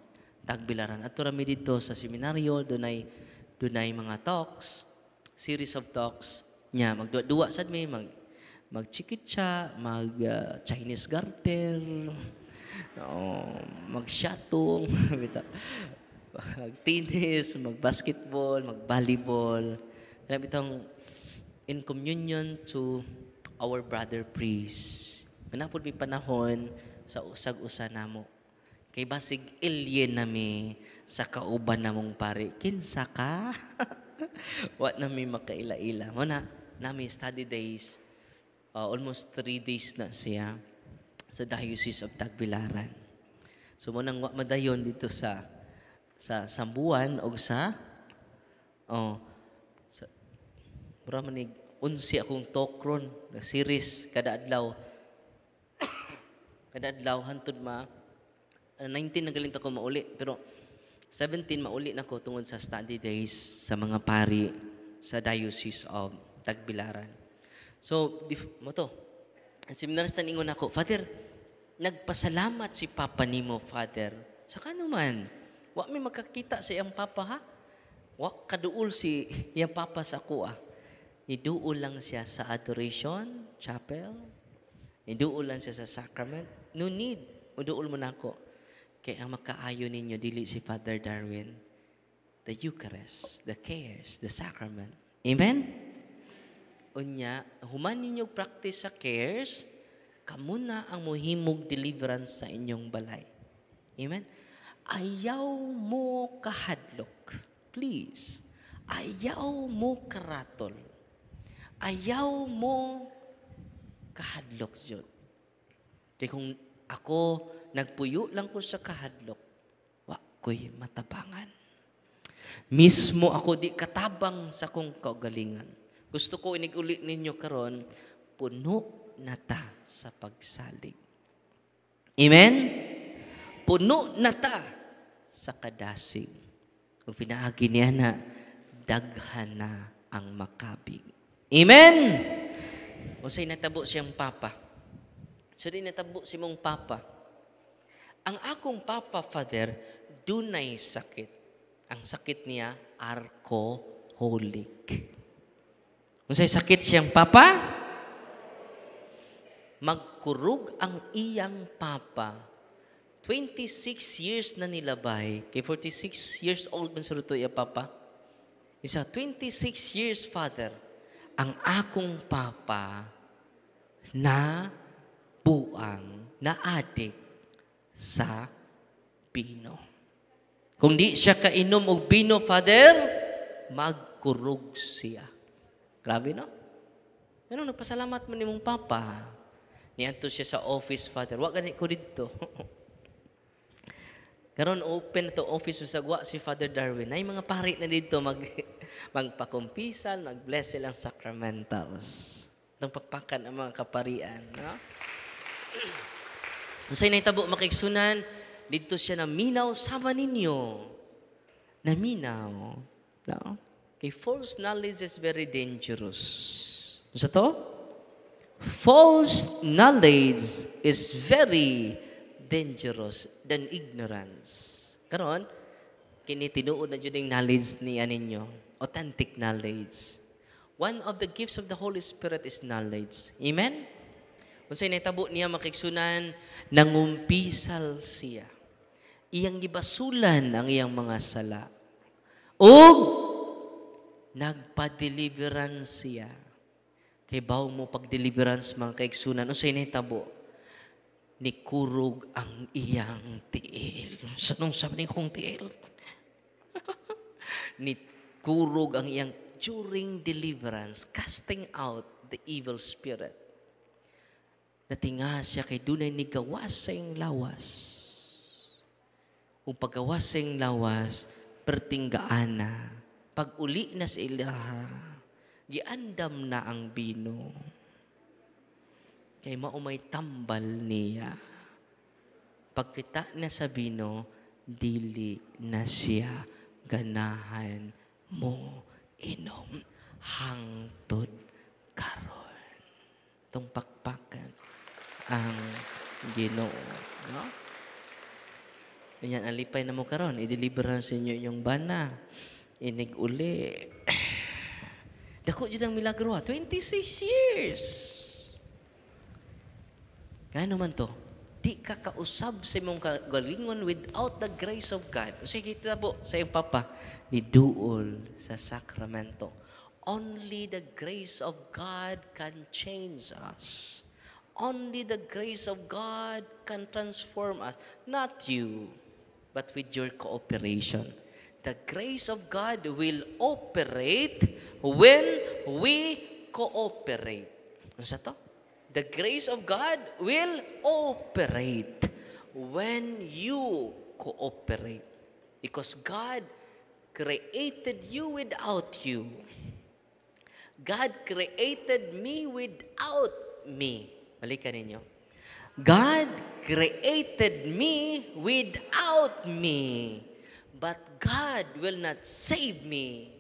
Tagbilaran. At turami dito sa seminaryo, dunay mga talks, series of talks, nya magduwa sad may magchikitsa, Chinese garter, mag-shatong, mag-tennis, mag-basketball, mag-volleyball. Alam itong in communion to our brother priest. Manapod may panahon sa usag-usa namo. Kay basig alien nami sa kauban namong pare. Kinsa ka? Wa nami makaila-ila. Muna, nami study days. Almost 3 days na siya sa Diocese of Tagbilaran. So, munang madayon dito sa Sambuan o sa mura manig unsi akong tokron na series kada adlaw hantud 19 nagaling ko mauli pero 17 mauli na ko tungod sa study days sa mga pari sa Diocese of Tagbilaran. So mo to ang seminarista ningon ako, Father, nagpasalamat si Papa nimo, Father. Sa kano man wa may makakita sa iyang papa ha? Wa kaduol si iyang papa sa kuha. Niduol lang siya sa adoration, chapel. Niduol lang siya sa sacrament. No need. Uduol mo na ako. Kaya ang makaayo ninyo, dili si Father Darwin. The Eucharist, the cares, the sacrament. Amen? Unya, human ninyo practice sa cares, kamuna ang muhimog deliverance sa inyong balay. Amen? Ayaw mo kahadlok. Please. Ayaw mo karatol. Ayaw mo kahadlok, Jod. Kaya kung ako, nagpuyo lang ko sa kahadlok, wa ko'y matabangan. Mismo ako di katabang sa kong kaugalingan. Gusto ko inig-uli ninyo karon, puno na ta sa pagsalig. Amen? Puno na ta sa kadasig. Kung pinaagi niya na, daghan na ang makabig. Amen? O sa'y natabo siyang papa. So di natabo si mong papa. Ang akong papa, Father, dunay sakit. Ang sakit niya, alcoholic. Kung sa'y sakit siyang papa, magkurog ang iyang papa. 26 years na nilabay. Kay 46 years old man sa ruto iya papa. Isa 26 years, Father, ang akong papa na buang, na adik sa bino. Kung di siya kainom og bino, Father, magkurog siya. Grabe, no? Ano, nagpasalamat mo ni mong papa. Niyanto siya sa office, Father. Wa gani ko dito. Karon open to office sa gwa si Father Darwin. Ay mga pari na dito magpakumpisal, mag-bless silang sacramentals. Nang pagpakan ang mga kaparian, no? Unsay nahitabo makigsunan, dito siya na minaw sama ninyo. Na minaw, no? Kay false knowledge is very dangerous. Unsa to? False knowledge is very dangerous than ignorance. Karon, kini tinuod na jud knowledge ni aninyo, authentic knowledge. One of the gifts of the Holy Spirit is knowledge. Amen? Unsay nahitabo niya makigsunan, nangumpisal siya. Iyang gibasulan ang iyang mga sala. Ug nagpa-deliverance siya. Kay baw mo pag-deliverance mga kaigsunan, unsay nahitabo? Nikurog ang iyang tiil. Sanong sabi ni kong tiil? Nikurog ang iyang during deliverance, casting out the evil spirit. Natinga siya kay dunay ni gawasing lawas. Kung pagawasing lawas, pertinggaan na. Pag uli na sa ilaha, giandam na ang bino. Kay maumay tambal niya. Pagkita na sa bino, dili na siya ganahan mo inom hangtod karon. Itong pakpakan ang Ginoo. No? Ganyan, alipay na mo karon, i-deliveran sa inyo yung bana. Inig uli. Dako dyan ang milagro, 26 years. Gano man to? Di ka kausab sa imong kagalingon without the grace of God. Sige, kita po sa iyong papa, niduol sa sakramento. Only the grace of God can change us. Only the grace of God can transform us. Not you, but with your cooperation. The grace of God will operate when we cooperate. Ano sa to? The grace of God will operate when you cooperate. Because God created you without you. God created me without me. Balikan ninyo. God created me without me. But God will not save me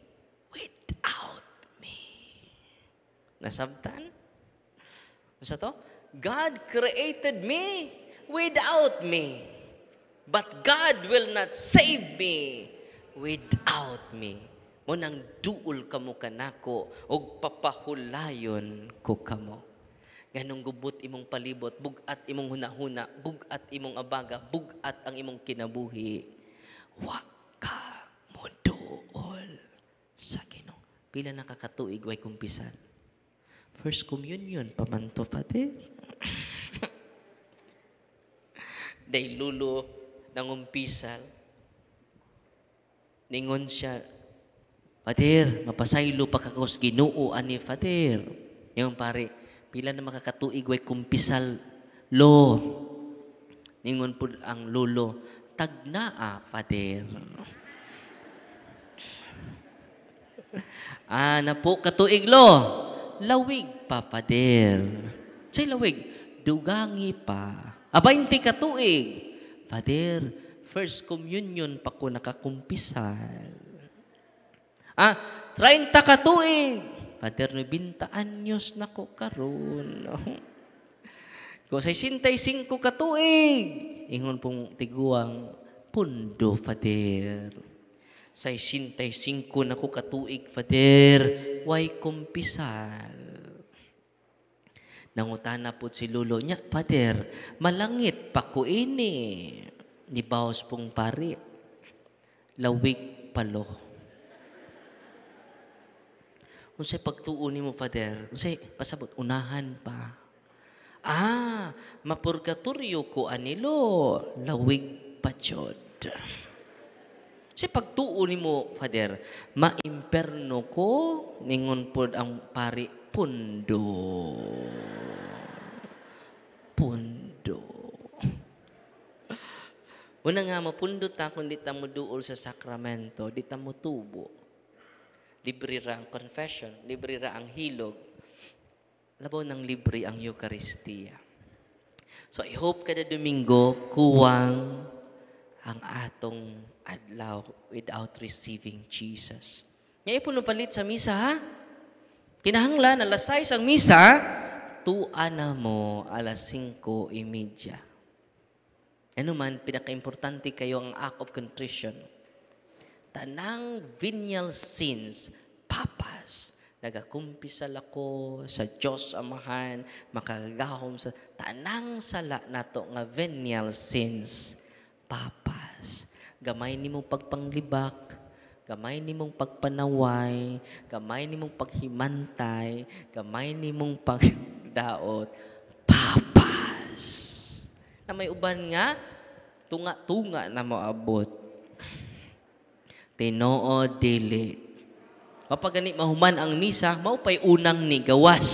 without me. Nasabtan? Sa to? God created me without me. But God will not save me without me. Mo nang duol kamo kanako og papahulayon ko kamo. Ganong gubot imong palibot, bugat imong hunahuna, bugat imong abaga, bugat ang imong kinabuhi. Wa ka mo duol sa Ginoo. Pila nakakatuig way kumpisan. First communion pamanto Father. Day lulo nangumpisal. Ningon siya, Father, mapasaylo pa kakos Ginoo ani Father. Yung pare, pila na makakatuig way kumpisal lo. Ningon pud ang lolo, tagnaa Father. Na po katuig lo. Lawig pa Father. Say lawig, dugangi pa. 20 katuig. Father, first communion pa ko nakakumpisal. 30 katuig. Father, 90 anyos na ko karon. Kung 65 katuig. Ingon pong tiguang pundo, Father. 65 na ko katuig, Father. Way kumpisal. Nangutana po si Lolo niya, Father, malangit pa ko ini. Ni Baos pong pari. Lawig palo. Kung sa'y pagtuon mo, Father, kung sa'y pasabot, unahan pa. Mapurgatorio ko anilo. Lawig pa jod. Kasi pagtuon mo, Father, maimperno ko, ningon po ang pari, pundo. Pundo. Una nga, mapundot ta kung di ta mo duol sa sakramento, di ta mo tubo. Libre ra ang confession, libre ra ang hilog. Labaw ng libre ang Eucharistia. So I hope kada Domingo, kuwang ang atong adlaw without receiving Jesus. Ngayon po palit sa misa, ha? Kinahanglan, alas 6 ang misa, tuan na mo alas 5:30. Ano man, pinaka-importante kayo ang act of contrition. Tanang venial sins, papas, nagakumpisal ako sa Diyos Amahan, makagahom sa tanang sala nato nga venial sins, papas. Gamay ni mong pagpanglibak, gamay ni mong pagpanaway, gamay ni mong paghimantay, gamay ni mong pagdaot, papas. Na may uban nga, tunga-tunga na moabot. Tinoo dili. Kapag ganit mahuman ang misa, maupay unang ni gawas.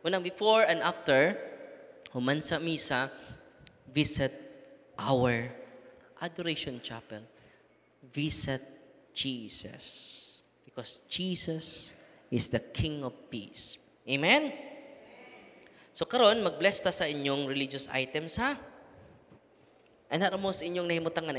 Unang before and after, human sa misa, visit our adoration chapel. Visit Jesus. Because Jesus is the King of Peace. Amen? So karon mag-bless ta sa inyong religious items, ha? Ano mo sa inyong nahimutangan